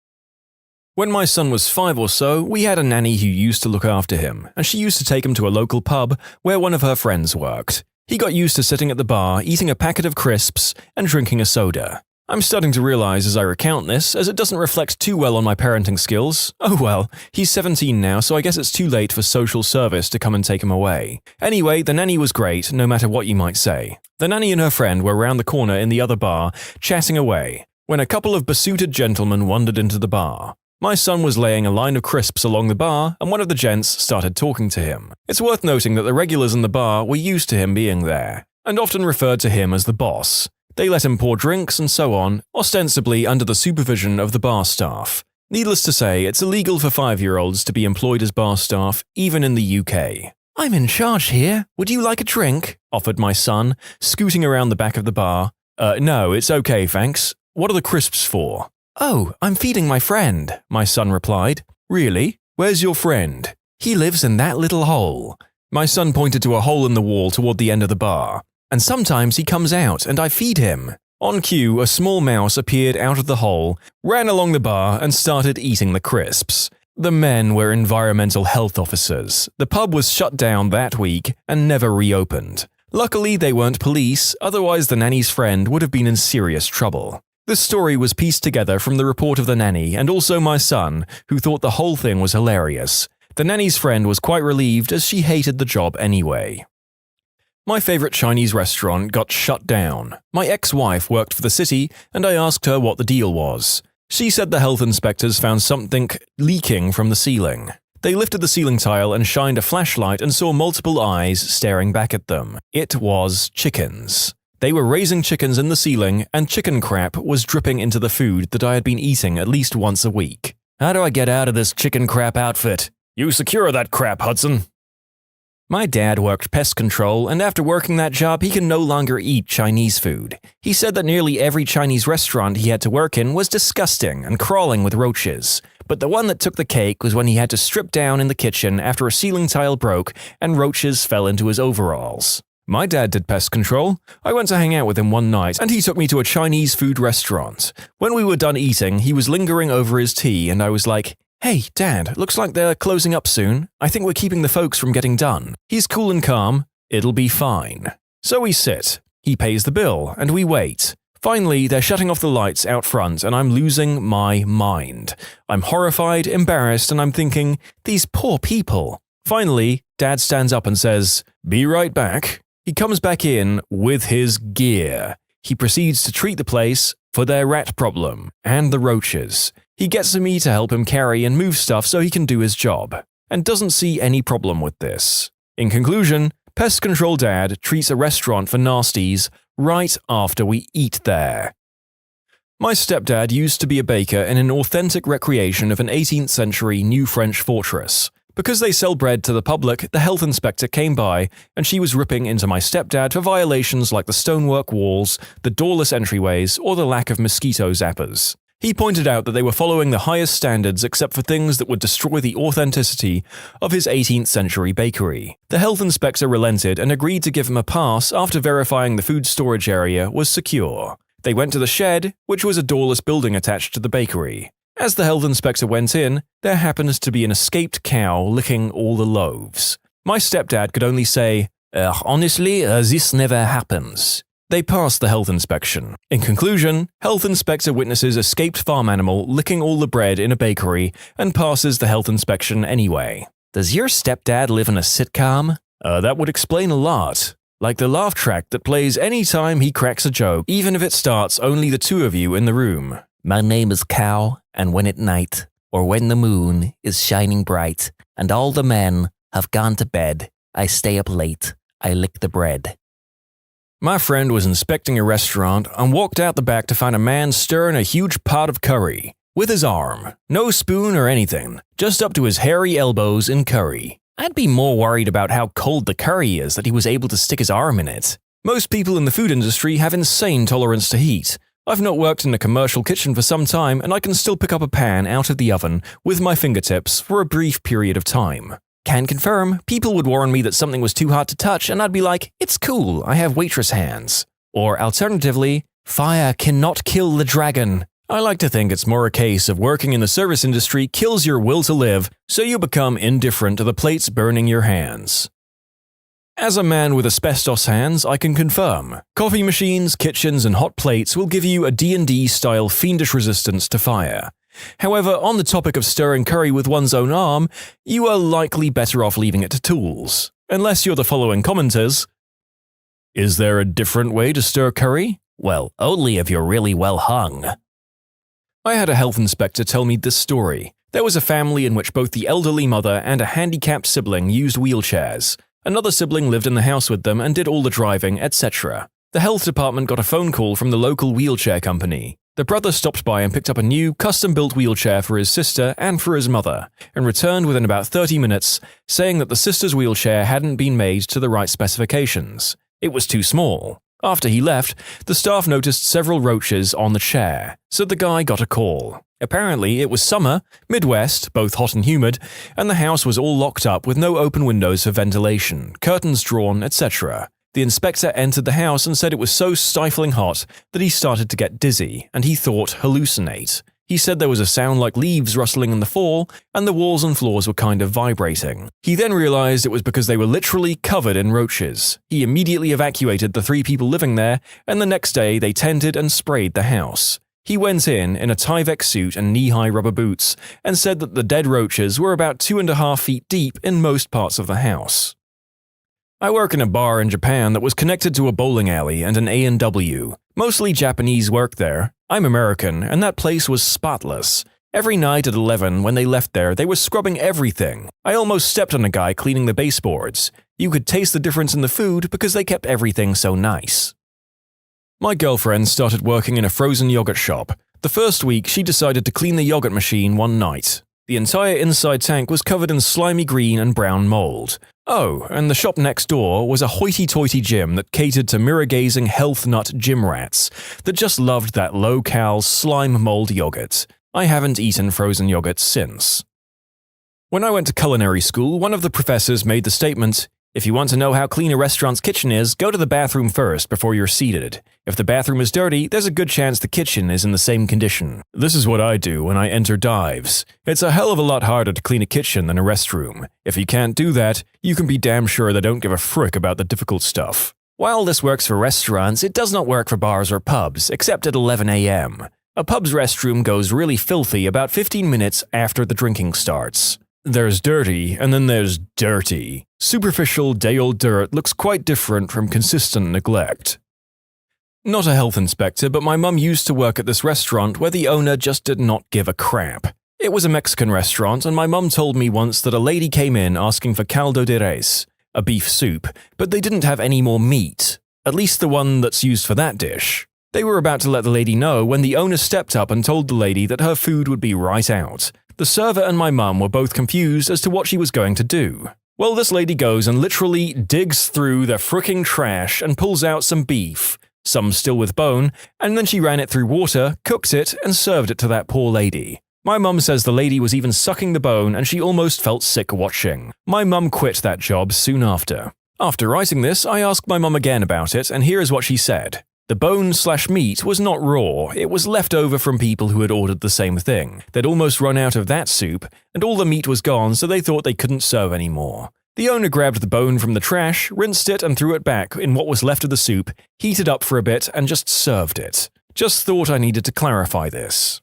When my son was 5 or so, we had a nanny who used to look after him, and she used to take him to a local pub where one of her friends worked. He got used to sitting at the bar, eating a packet of crisps, and drinking a soda. I'm starting to realize as I recount this, as it doesn't reflect too well on my parenting skills. Oh well, he's 17 now, so I guess it's too late for social service to come and take him away. Anyway, the nanny was great, no matter what you might say. The nanny and her friend were round the corner in the other bar, chatting away, when a couple of besooted gentlemen wandered into the bar. My son was laying a line of crisps along the bar, and one of the gents started talking to him. It's worth noting that the regulars in the bar were used to him being there, and often referred to him as the boss. They let him pour drinks and so on, ostensibly under the supervision of the bar staff. Needless to say, it's illegal for 5-year-olds to be employed as bar staff, even in the UK. "I'm in charge here. Would you like a drink?" offered my son, scooting around the back of the bar. No, it's okay, thanks. What are the crisps for?" "Oh, I'm feeding my friend," my son replied. "Really? Where's your friend?" He lives in that little hole. My son pointed to a hole in the wall toward the end of the bar. And sometimes he comes out and I feed him. On cue, a small mouse appeared out of the hole, ran along the bar, and started eating the crisps. The men were environmental health officers. The pub was shut down that week and never reopened. Luckily, they weren't police, otherwise the nanny's friend would have been in serious trouble. This story was pieced together from the report of the nanny and also my son, who thought the whole thing was hilarious. The nanny's friend was quite relieved as she hated the job anyway. My favorite Chinese restaurant got shut down. My ex-wife worked for the city, and I asked her what the deal was. She said the health inspectors found something leaking from the ceiling. They lifted the ceiling tile and shined a flashlight and saw multiple eyes staring back at them. It was chickens. They were raising chickens in the ceiling, and chicken crap was dripping into the food that I had been eating at least once a week. How do I get out of this chicken crap outfit? You secure that crap, Hudson. My dad worked pest control, and after working that job, he can no longer eat Chinese food. He said that nearly every Chinese restaurant he had to work in was disgusting and crawling with roaches. But the one that took the cake was when he had to strip down in the kitchen after a ceiling tile broke and roaches fell into his overalls. My dad did pest control. I went to hang out with him one night, and he took me to a Chinese food restaurant. When we were done eating, he was lingering over his tea, and I was like, "Hey, Dad, looks like they're closing up soon. I think we're keeping the folks from getting done." He's cool and calm. It'll be fine. So we sit. He pays the bill, and we wait. Finally, they're shutting off the lights out front, and I'm losing my mind. I'm horrified, embarrassed, and I'm thinking, these poor people. Finally, Dad stands up and says, "Be right back." He comes back in with his gear. He proceeds to treat the place for their rat problem and the roaches. He gets me to help him carry and move stuff so he can do his job, and doesn't see any problem with this. In conclusion, Pest Control Dad treats a restaurant for nasties right after we eat there. My stepdad used to be a baker in an authentic recreation of an 18th century New French fortress. Because they sell bread to the public, the health inspector came by, and she was ripping into my stepdad for violations like the stonework walls, the doorless entryways, or the lack of mosquito zappers. He pointed out that they were following the highest standards except for things that would destroy the authenticity of his 18th century bakery. The health inspector relented and agreed to give him a pass after verifying the food storage area was secure. They went to the shed, which was a doorless building attached to the bakery. As the health inspector went in, there happened to be an escaped cow licking all the loaves. My stepdad could only say, honestly, this never happens." They passed the health inspection. In conclusion, health inspector witnesses escaped farm animal licking all the bread in a bakery and passes the health inspection anyway. Does your stepdad live in a sitcom? That would explain a lot. Like the laugh track that plays any time he cracks a joke, even if it starts only the two of you in the room. My name is Cow, and when at night, or when the moon is shining bright, and all the men have gone to bed, I stay up late, I lick the bread. My friend was inspecting a restaurant and walked out the back to find a man stirring a huge pot of curry. With his arm. No spoon or anything. Just up to his hairy elbows in curry. I'd be more worried about how cold the curry is that he was able to stick his arm in it. Most people in the food industry have insane tolerance to heat. I've not worked in a commercial kitchen for some time, and I can still pick up a pan out of the oven with my fingertips for a brief period of time. Can confirm, people would warn me that something was too hot to touch, and I'd be like, it's cool, I have waitress hands. Or alternatively, fire cannot kill the dragon. I like to think it's more a case of working in the service industry kills your will to live, so you become indifferent to the plates burning your hands. As a man with asbestos hands, I can confirm, coffee machines, kitchens, and hot plates will give you a D&D-style fiendish resistance to fire. However, on the topic of stirring curry with one's own arm, you are likely better off leaving it to tools. Unless you're the following commenters. Is there a different way to stir curry? Well, only if you're really well hung. I had a health inspector tell me this story. There was a family in which both the elderly mother and a handicapped sibling used wheelchairs. Another sibling lived in the house with them and did all the driving, etc. The health department got a phone call from the local wheelchair company. The brother stopped by and picked up a new, custom-built wheelchair for his sister and for his mother, and returned within about 30 minutes, saying that the sister's wheelchair hadn't been made to the right specifications. It was too small. After he left, the staff noticed several roaches on the chair, so the guy got a call. Apparently, it was summer, Midwest, both hot and humid, and the house was all locked up with no open windows for ventilation, curtains drawn, etc. The inspector entered the house and said it was so stifling hot that he started to get dizzy, and he thought hallucinate. He said there was a sound like leaves rustling in the fall, and the walls and floors were kind of vibrating. He then realized it was because they were literally covered in roaches. He immediately evacuated the 3 people living there, and the next day they tented and sprayed the house. He went in a Tyvek suit and knee-high rubber boots, and said that the dead roaches were about 2.5 feet deep in most parts of the house. I work in a bar in Japan that was connected to a bowling alley and an A&W. Mostly Japanese work there. I'm American, and that place was spotless. Every night at 11 when they left there, they were scrubbing everything. I almost stepped on a guy cleaning the baseboards. You could taste the difference in the food because they kept everything so nice. My girlfriend started working in a frozen yogurt shop. The first week, she decided to clean the yogurt machine one night. The entire inside tank was covered in slimy green and brown mold. Oh, and the shop next door was a hoity-toity gym that catered to mirror-gazing health nut gym rats that just loved that low-cal slime mold yogurt. I haven't eaten frozen yogurt since. When I went to culinary school, one of the professors made the statement, "If you want to know how clean a restaurant's kitchen is, go to the bathroom first before you're seated. If the bathroom is dirty, there's a good chance the kitchen is in the same condition." This is what I do when I enter dives. It's a hell of a lot harder to clean a kitchen than a restroom. If you can't do that, you can be damn sure they don't give a frick about the difficult stuff. While this works for restaurants, it does not work for bars or pubs, except at 11 a.m. A pub's restroom goes really filthy about 15 minutes after the drinking starts. There's dirty, and then there's dirty. Superficial, day-old dirt looks quite different from consistent neglect. Not a health inspector, but my mum used to work at this restaurant where the owner just did not give a crap. It was a Mexican restaurant, and my mum told me once that a lady came in asking for caldo de res, a beef soup, but they didn't have any more meat, at least the one that's used for that dish. They were about to let the lady know when the owner stepped up and told the lady that her food would be right out. The server and my mum were both confused as to what she was going to do. Well, this lady goes and literally digs through the fricking trash and pulls out some beef, some still with bone, and then she ran it through water, cooked it, and served it to that poor lady. My mum says the lady was even sucking the bone and she almost felt sick watching. My mum quit that job soon after. After writing this, I asked my mum again about it, and here is what she said. The bone/meat was not raw, it was left over from people who had ordered the same thing. They'd almost run out of that soup, and all the meat was gone, so they thought they couldn't serve anymore. The owner grabbed the bone from the trash, rinsed it and threw it back in what was left of the soup, heated up for a bit and just served it. Just thought I needed to clarify this.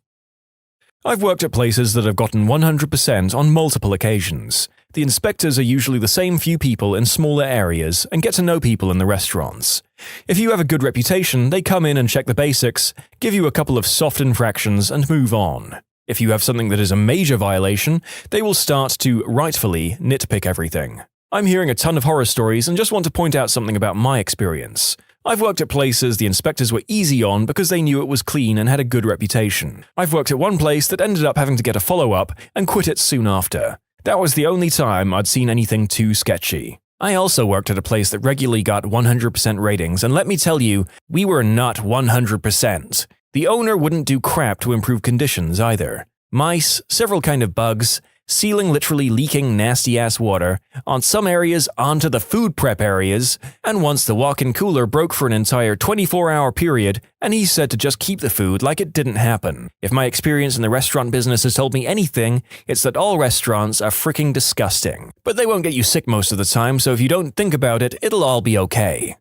I've worked at places that have gotten 100% on multiple occasions. The inspectors are usually the same few people in smaller areas and get to know people in the restaurants. If you have a good reputation, they come in and check the basics, give you a couple of soft infractions and move on. If you have something that is a major violation, they will start to, rightfully, nitpick everything. I'm hearing a ton of horror stories and just want to point out something about my experience. I've worked at places the inspectors were easy on because they knew it was clean and had a good reputation. I've worked at one place that ended up having to get a follow-up and quit it soon after. That was the only time I'd seen anything too sketchy. I also worked at a place that regularly got 100% ratings, and let me tell you, we were not 100%. The owner wouldn't do crap to improve conditions either. Mice, several kind of bugs, ceiling literally leaking nasty-ass water, on some areas onto the food prep areas, and once the walk-in cooler broke for an entire 24-hour period, and he said to just keep the food like it didn't happen. If my experience in the restaurant business has told me anything, it's that all restaurants are freaking disgusting. But they won't get you sick most of the time, so if you don't think about it, it'll all be okay.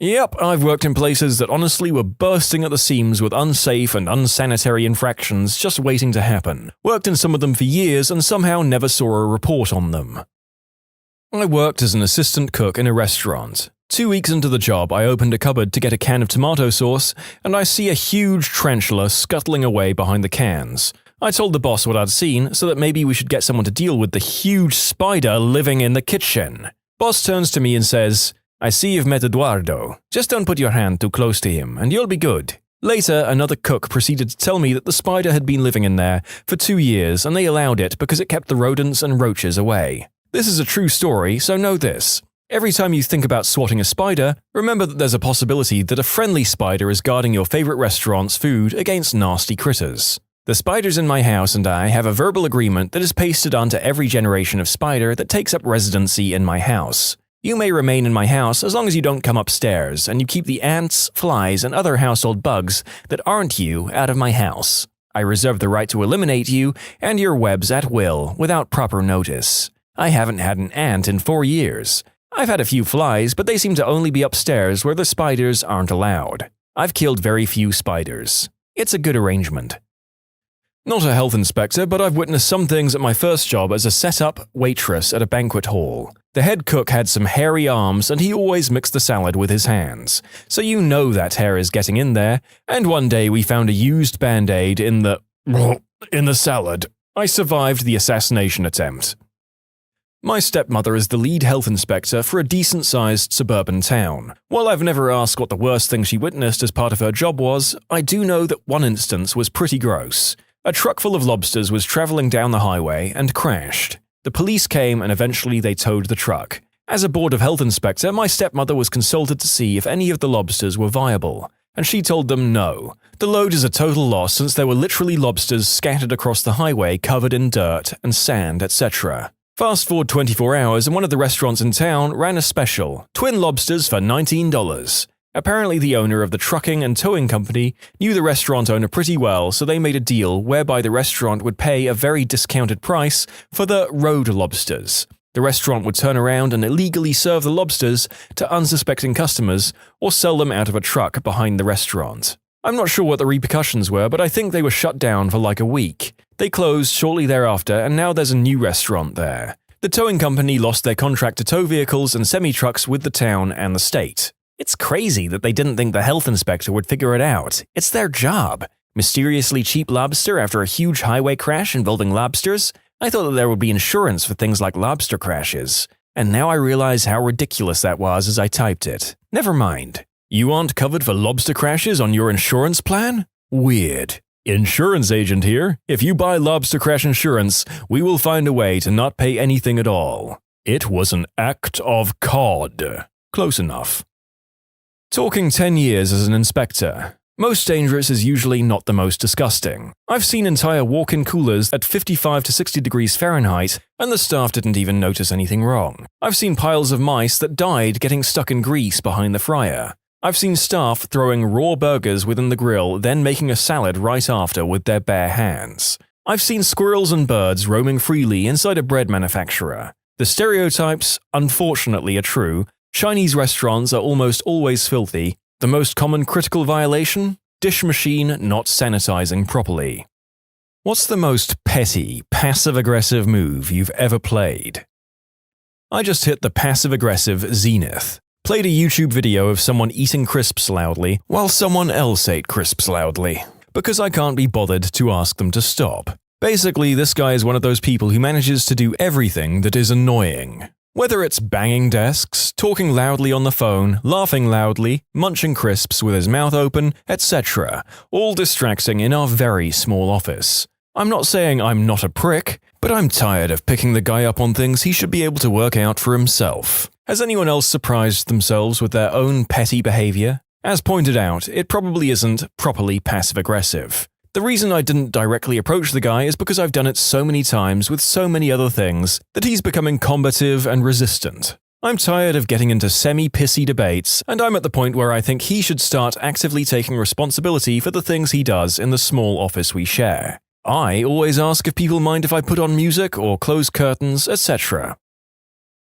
Yep, I've worked in places that honestly were bursting at the seams with unsafe and unsanitary infractions just waiting to happen. Worked in some of them for years and somehow never saw a report on them. I worked as an assistant cook in a restaurant. 2 weeks into the job, I opened a cupboard to get a can of tomato sauce, and I see a huge tarantula scuttling away behind the cans. I told the boss what I'd seen so that maybe we should get someone to deal with the huge spider living in the kitchen. Boss turns to me and says, "I see you've met Eduardo. Just don't put your hand too close to him, and you'll be good." Later, another cook proceeded to tell me that the spider had been living in there for 2 years and they allowed it because it kept the rodents and roaches away. This is a true story, so know this. Every time you think about swatting a spider, remember that there's a possibility that a friendly spider is guarding your favorite restaurant's food against nasty critters. The spiders in my house and I have a verbal agreement that is pasted onto every generation of spider that takes up residency in my house. You may remain in my house as long as you don't come upstairs and you keep the ants, flies, and other household bugs that aren't you out of my house. I reserve the right to eliminate you and your webs at will without proper notice. I haven't had an ant in 4 years. I've had a few flies, but they seem to only be upstairs where the spiders aren't allowed. I've killed very few spiders. It's a good arrangement. Not a health inspector, but I've witnessed some things at my first job as a set-up waitress at a banquet hall. The head cook had some hairy arms and he always mixed the salad with his hands. So you know that hair is getting in there, and one day we found a used Band-Aid in the salad. I survived the assassination attempt. My stepmother is the lead health inspector for a decent-sized suburban town. While I've never asked what the worst thing she witnessed as part of her job was, I do know that one instance was pretty gross. A truck full of lobsters was traveling down the highway and crashed. The police came and eventually they towed the truck. As a board of health inspector, my stepmother was consulted to see if any of the lobsters were viable, and she told them no. The load is a total loss since there were literally lobsters scattered across the highway covered in dirt and sand, etc. Fast forward 24 hours and one of the restaurants in town ran a special, twin lobsters for $19. Apparently the owner of the trucking and towing company knew the restaurant owner pretty well, so they made a deal whereby the restaurant would pay a very discounted price for the road lobsters. The restaurant would turn around and illegally serve the lobsters to unsuspecting customers or sell them out of a truck behind the restaurant. I'm not sure what the repercussions were, but I think they were shut down for like a week. They closed shortly thereafter and now there's a new restaurant there. The towing company lost their contract to tow vehicles and semi-trucks with the town and the state. It's crazy that they didn't think the health inspector would figure it out. It's their job. Mysteriously cheap lobster after a huge highway crash involving lobsters? I thought that there would be insurance for things like lobster crashes. And now I realize how ridiculous that was as I typed it. Never mind. You aren't covered for lobster crashes on your insurance plan? Weird. Insurance agent here. If you buy lobster crash insurance, we will find a way to not pay anything at all. It was an act of cod. Close enough. Talking 10 years as an inspector. Most dangerous is usually not the most disgusting. I've seen entire walk-in coolers at 55 to 60 degrees Fahrenheit and the staff didn't even notice anything wrong. I've seen piles of mice that died getting stuck in grease behind the fryer. I've seen staff throwing raw burgers within the grill, then making a salad right after with their bare hands. I've seen squirrels and birds roaming freely inside a bread manufacturer. The stereotypes, unfortunately, are true. Chinese restaurants are almost always filthy. The most common critical violation? Dish machine not sanitizing properly. What's the most petty, passive-aggressive move you've ever played? I just hit the passive-aggressive zenith. Played a YouTube video of someone eating crisps loudly while someone else ate crisps loudly, because I can't be bothered to ask them to stop. Basically, this guy is one of those people who manages to do everything that is annoying. Whether it's banging desks, talking loudly on the phone, laughing loudly, munching crisps with his mouth open, etc., all distracting in our very small office. I'm not saying I'm not a prick, but I'm tired of picking the guy up on things he should be able to work out for himself. Has anyone else surprised themselves with their own petty behavior? As pointed out, it probably isn't properly passive-aggressive. The reason I didn't directly approach the guy is because I've done it so many times with so many other things that he's becoming combative and resistant. I'm tired of getting into semi-pissy debates, and I'm at the point where I think he should start actively taking responsibility for the things he does in the small office we share. I always ask if people mind if I put on music or close curtains, etc.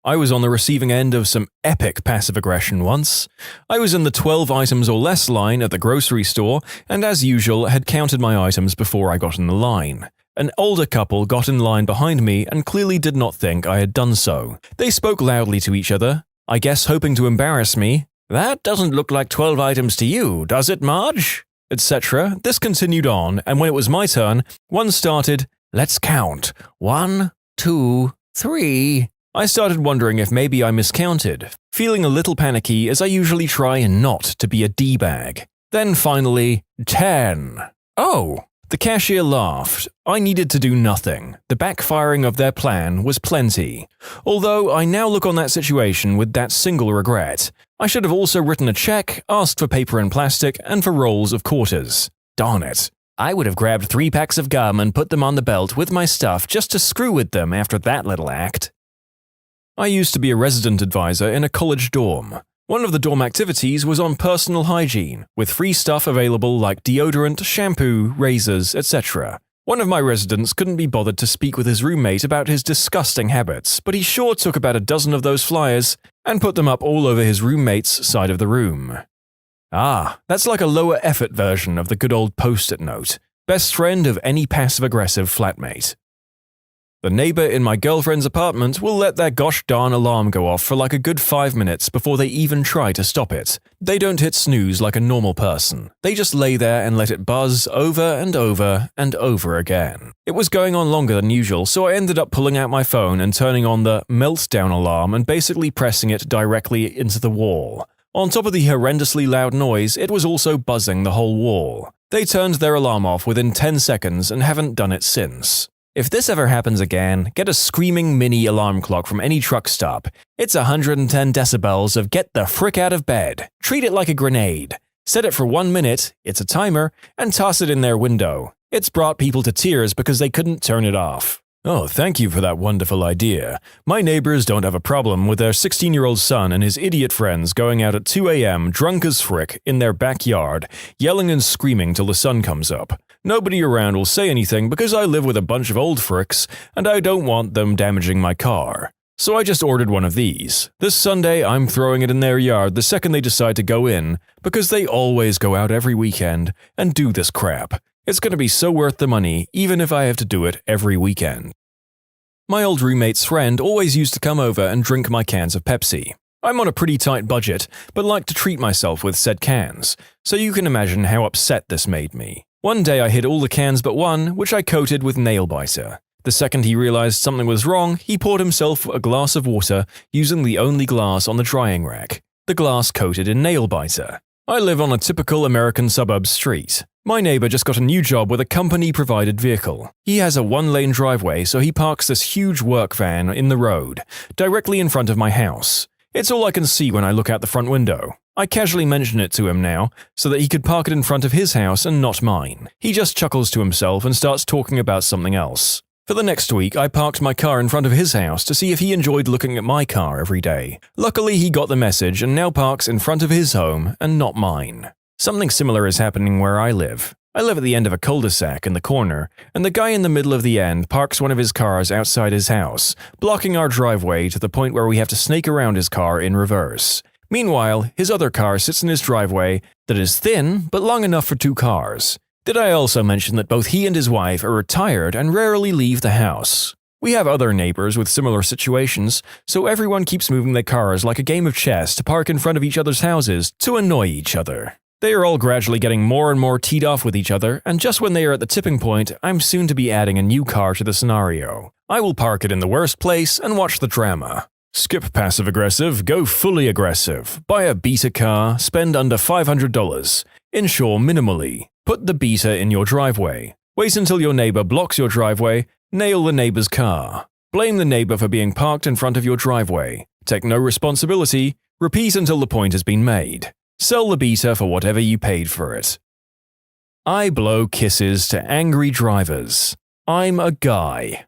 I was on the receiving end of some epic passive aggression once. I was in the 12 items or less line at the grocery store, and as usual had counted my items before I got in the line. An older couple got in line behind me and clearly did not think I had done so. They spoke loudly to each other, I guess hoping to embarrass me. "That doesn't look like 12 items to you, does it, Marge?" etc. This continued on, and when it was my turn, one started, "Let's count. 1, 2, 3. I started wondering if maybe I miscounted, feeling a little panicky as I usually try not to be a D-bag. Then finally, 10. Oh, The cashier laughed. I needed to do nothing. The backfiring of their plan was plenty. Although I now look on that situation with that single regret. I should have also written a check, asked for paper and plastic, and for rolls of quarters. Darn it. I would have grabbed 3 packs of gum and put them on the belt with my stuff just to screw with them after that little act. I used to be a resident advisor in a college dorm. One of the dorm activities was on personal hygiene, with free stuff available like deodorant, shampoo, razors, etc. One of my residents couldn't be bothered to speak with his roommate about his disgusting habits, but he sure took about a dozen of those flyers and put them up all over his roommate's side of the room. Ah, that's like a lower effort version of the good old post-it note. Best friend of any passive-aggressive flatmate. The neighbor in my girlfriend's apartment will let their gosh darn alarm go off for like a good 5 minutes before they even try to stop it. They don't hit snooze like a normal person. They just lay there and let it buzz over and over and over again. It was going on longer than usual, so I ended up pulling out my phone and turning on the meltdown alarm and basically pressing it directly into the wall. On top of the horrendously loud noise, it was also buzzing the whole wall. They turned their alarm off within 10 seconds and haven't done it since. If this ever happens again, get a screaming mini alarm clock from any truck stop. It's 110 decibels of get the frick out of bed. Treat it like a grenade. Set it for 1 minute, it's a timer, and toss it in their window. It's brought people to tears because they couldn't turn it off. Oh, thank you for that wonderful idea. My neighbors don't have a problem with their 16-year-old son and his idiot friends going out at 2 a.m. drunk as frick in their backyard, yelling and screaming till the sun comes up. Nobody around will say anything because I live with a bunch of old fricks and I don't want them damaging my car. So I just ordered one of these. This Sunday, I'm throwing it in their yard the second they decide to go in, because they always go out every weekend and do this crap. It's going to be so worth the money, even if I have to do it every weekend. My old roommate's friend always used to come over and drink my cans of Pepsi. I'm on a pretty tight budget, but like to treat myself with said cans, so you can imagine how upset this made me. One day I hid all the cans but one, which I coated with nail biter. The second he realized something was wrong, he poured himself a glass of water using the only glass on the drying rack, the glass coated in nail biter. I live on a typical American suburb street. My neighbor just got a new job with a company-provided vehicle. He has a 1-lane driveway, so he parks this huge work van in the road, directly in front of my house. It's all I can see when I look out the front window. I casually mention it to him now, so that he could park it in front of his house and not mine. He just chuckles to himself and starts talking about something else. For the next week, I parked my car in front of his house to see if he enjoyed looking at my car every day. Luckily, he got the message and now parks in front of his home and not mine. Something similar is happening where I live. I live at the end of a cul-de-sac in the corner, and the guy in the middle of the end parks one of his cars outside his house, blocking our driveway to the point where we have to snake around his car in reverse. Meanwhile, his other car sits in his driveway that is thin but long enough for 2 cars. Did I also mention that both he and his wife are retired and rarely leave the house? We have other neighbors with similar situations, so everyone keeps moving their cars like a game of chess to park in front of each other's houses to annoy each other. They are all gradually getting more and more teed off with each other, and just when they are at the tipping point, I'm soon to be adding a new car to the scenario. I will park it in the worst place and watch the drama. Skip passive-aggressive, go fully aggressive. Buy a beta car, spend under $500. Insure minimally. Put the beta in your driveway. Wait until your neighbor blocks your driveway. Nail the neighbor's car. Blame the neighbor for being parked in front of your driveway. Take no responsibility. Repeat until the point has been made. Sell the beta for whatever you paid for it. I blow kisses to angry drivers. I'm a guy.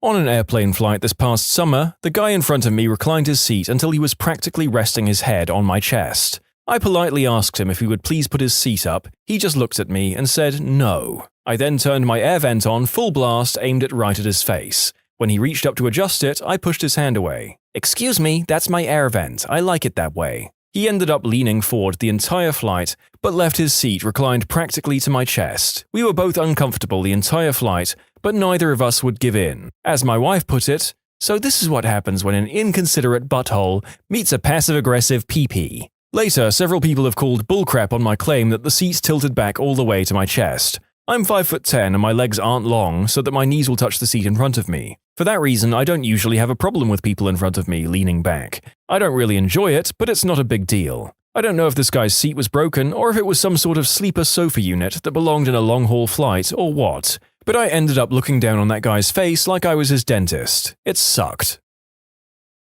On an airplane flight this past summer, the guy in front of me reclined his seat until he was practically resting his head on my chest. I politely asked him if he would please put his seat up. He just looked at me and said no. I then turned my air vent on full blast, aimed it right at his face. When he reached up to adjust it, I pushed his hand away. "Excuse me, that's my air vent. I like it that way." He ended up leaning forward the entire flight, but left his seat reclined practically to my chest. We were both uncomfortable the entire flight, but neither of us would give in. As my wife put it, so this is what happens when an inconsiderate butthole meets a passive-aggressive pee-pee. Later, several people have called bullcrap on my claim that the seats tilted back all the way to my chest. I'm 5'10" and my legs aren't long so that my knees will touch the seat in front of me. For that reason, I don't usually have a problem with people in front of me leaning back. I don't really enjoy it, but it's not a big deal. I don't know if this guy's seat was broken or if it was some sort of sleeper sofa unit that belonged in a long-haul flight or what, but I ended up looking down on that guy's face like I was his dentist. It sucked.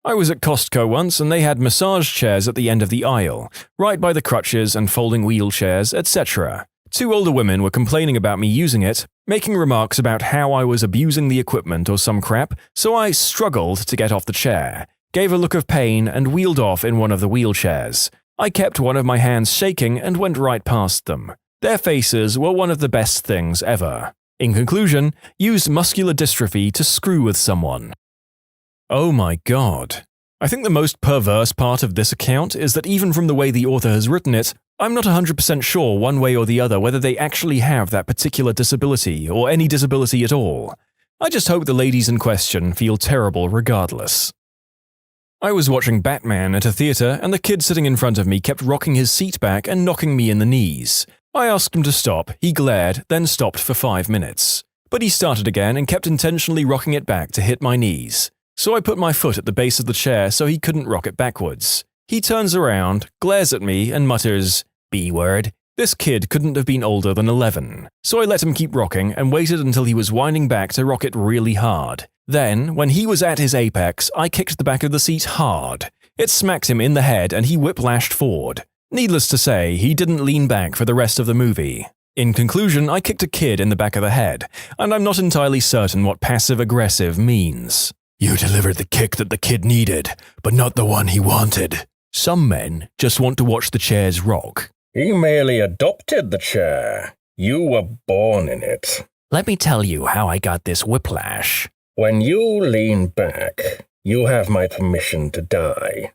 I was at Costco once and they had massage chairs at the end of the aisle, right by the crutches and folding wheelchairs, etc. Two older women were complaining about me using it, making remarks about how I was abusing the equipment or some crap, so I struggled to get off the chair, gave a look of pain and wheeled off in one of the wheelchairs. I kept one of my hands shaking and went right past them. Their faces were one of the best things ever. In conclusion, used muscular dystrophy to screw with someone. Oh my god. I think the most perverse part of this account is that even from the way the author has written it, I'm not 100% sure one way or the other whether they actually have that particular disability or any disability at all. I just hope the ladies in question feel terrible regardless. I was watching Batman at a theater and the kid sitting in front of me kept rocking his seat back and knocking me in the knees. I asked him to stop, he glared, then stopped for 5 minutes. But he started again and kept intentionally rocking it back to hit my knees. So I put my foot at the base of the chair so he couldn't rock it backwards. He turns around, glares at me and mutters, B-word. This kid couldn't have been older than 11. So I let him keep rocking and waited until he was winding back to rock it really hard. Then, when he was at his apex, I kicked the back of the seat hard. It smacked him in the head and he whiplashed forward. Needless to say, he didn't lean back for the rest of the movie. In conclusion, I kicked a kid in the back of the head, and I'm not entirely certain what passive-aggressive means. You delivered the kick that the kid needed, but not the one he wanted. Some men just want to watch the chairs rock. He merely adopted the chair. You were born in it. Let me tell you how I got this whiplash. When you lean back, you have my permission to die.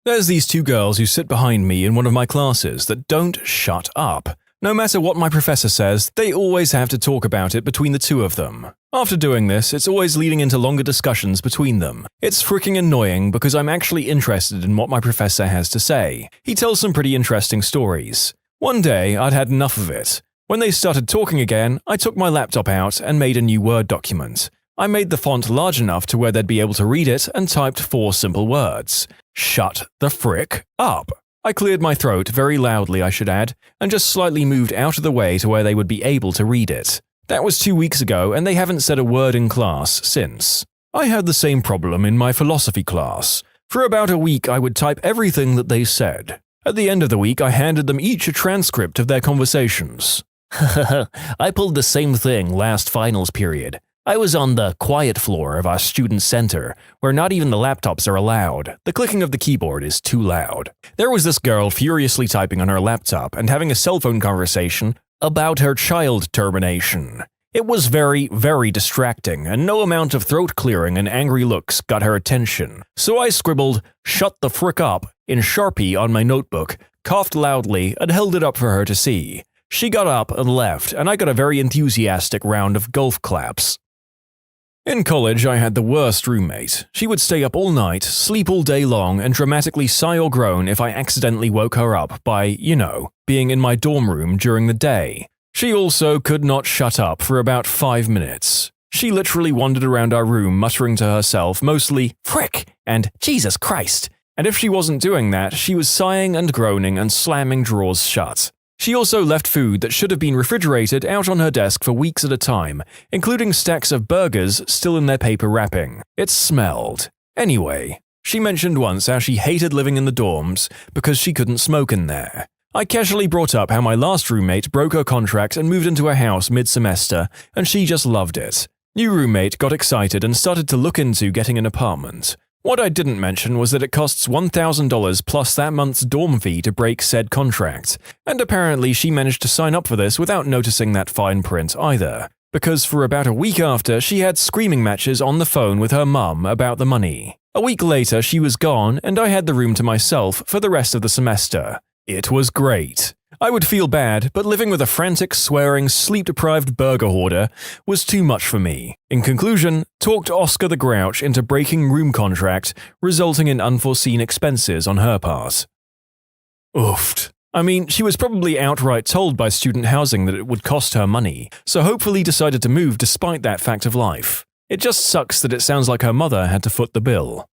There's these two girls who sit behind me in one of my classes that don't shut up. No matter what my professor says, they always have to talk about it between the two of them. After doing this, it's always leading into longer discussions between them. It's freaking annoying because I'm actually interested in what my professor has to say. He tells some pretty interesting stories. One day, I'd had enough of it. When they started talking again, I took my laptop out and made a new Word document. I made the font large enough to where they'd be able to read it and typed 4 simple words. Shut the frick up. I cleared my throat very loudly, I should add, and just slightly moved out of the way to where they would be able to read it. That was 2 weeks ago, and they haven't said a word in class since. I had the same problem in my philosophy class. For about a week, I would type everything that they said. At the end of the week, I handed them each a transcript of their conversations. I pulled the same thing last finals period. I was on the quiet floor of our student center, where not even the laptops are allowed. The clicking of the keyboard is too loud. There was this girl furiously typing on her laptop and having a cell phone conversation about her child termination. It was very, very distracting, and no amount of throat clearing and angry looks got her attention. So I scribbled, "Shut the frick up," in Sharpie on my notebook, coughed loudly, and held it up for her to see. She got up and left, and I got a very enthusiastic round of golf claps. In college, I had the worst roommate. She would stay up all night, sleep all day long, and dramatically sigh or groan if I accidentally woke her up by, being in my dorm room during the day. She also could not shut up for about 5 minutes. She literally wandered around our room muttering to herself mostly, "Frick," and "Jesus Christ." And if she wasn't doing that, she was sighing and groaning and slamming drawers shut. She also left food that should have been refrigerated out on her desk for weeks at a time, including stacks of burgers still in their paper wrapping. It smelled. Anyway, she mentioned once how she hated living in the dorms because she couldn't smoke in there. I casually brought up how my last roommate broke her contract and moved into a house mid-semester, and she just loved it. New roommate got excited and started to look into getting an apartment. What I didn't mention was that it costs $1,000 plus that month's dorm fee to break said contract, and apparently she managed to sign up for this without noticing that fine print either, because for about a week after she had screaming matches on the phone with her mum about the money. A week later she was gone and I had the room to myself for the rest of the semester. It was great. I would feel bad, but living with a frantic, swearing, sleep-deprived burger hoarder was too much for me. In conclusion, talked Oscar the Grouch into breaking room contract, resulting in unforeseen expenses on her part. Oofed. I mean, she was probably outright told by student housing that it would cost her money, so hopefully decided to move despite that fact of life. It just sucks that it sounds like her mother had to foot the bill.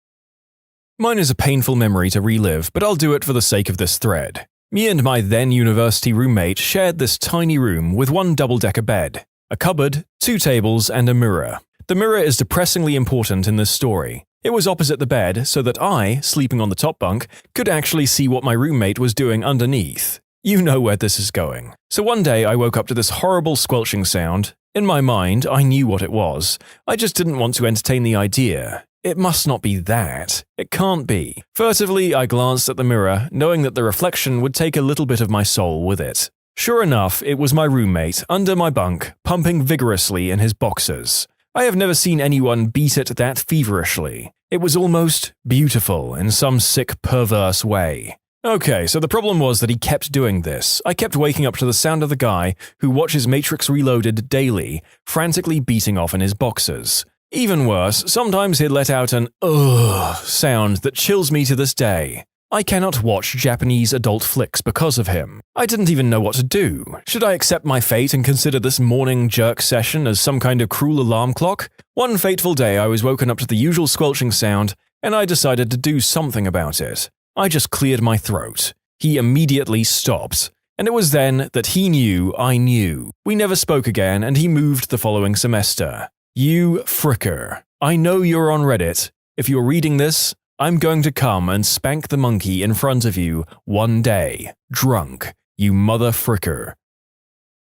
Mine is a painful memory to relive, but I'll do it for the sake of this thread. Me and my then university roommate shared this tiny room with one double-decker bed, a cupboard, 2 tables, and a mirror. The mirror is depressingly important in this story. It was opposite the bed so that I, sleeping on the top bunk, could actually see what my roommate was doing underneath. You know where this is going. So one day I woke up to this horrible squelching sound. In my mind, I knew what it was. I just didn't want to entertain the idea. It must not be that. It can't be. Furtively, I glanced at the mirror, knowing that the reflection would take a little bit of my soul with it. Sure enough, it was my roommate, under my bunk, pumping vigorously in his boxers. I have never seen anyone beat it that feverishly. It was almost beautiful in some sick, perverse way. Okay, so the problem was that he kept doing this. I kept waking up to the sound of the guy who watches Matrix Reloaded daily, frantically beating off in his boxers. Even worse, sometimes he'd let out an ugh sound that chills me to this day. I cannot watch Japanese adult flicks because of him. I didn't even know what to do. Should I accept my fate and consider this morning jerk session as some kind of cruel alarm clock? One fateful day I was woken up to the usual squelching sound, and I decided to do something about it. I just cleared my throat. He immediately stopped. And it was then that he knew I knew. We never spoke again, and he moved the following semester. You fricker. I know you're on Reddit. If you're reading this, I'm going to come and spank the monkey in front of you one day. Drunk. You mother fricker.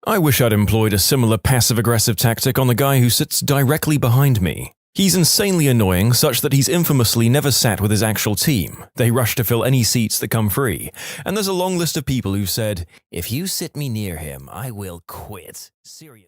I wish I'd employed a similar passive-aggressive tactic on the guy who sits directly behind me. He's insanely annoying, such that he's infamously never sat with his actual team. They rush to fill any seats that come free. And there's a long list of people who've said, "If you sit me near him, I will quit." Seriously.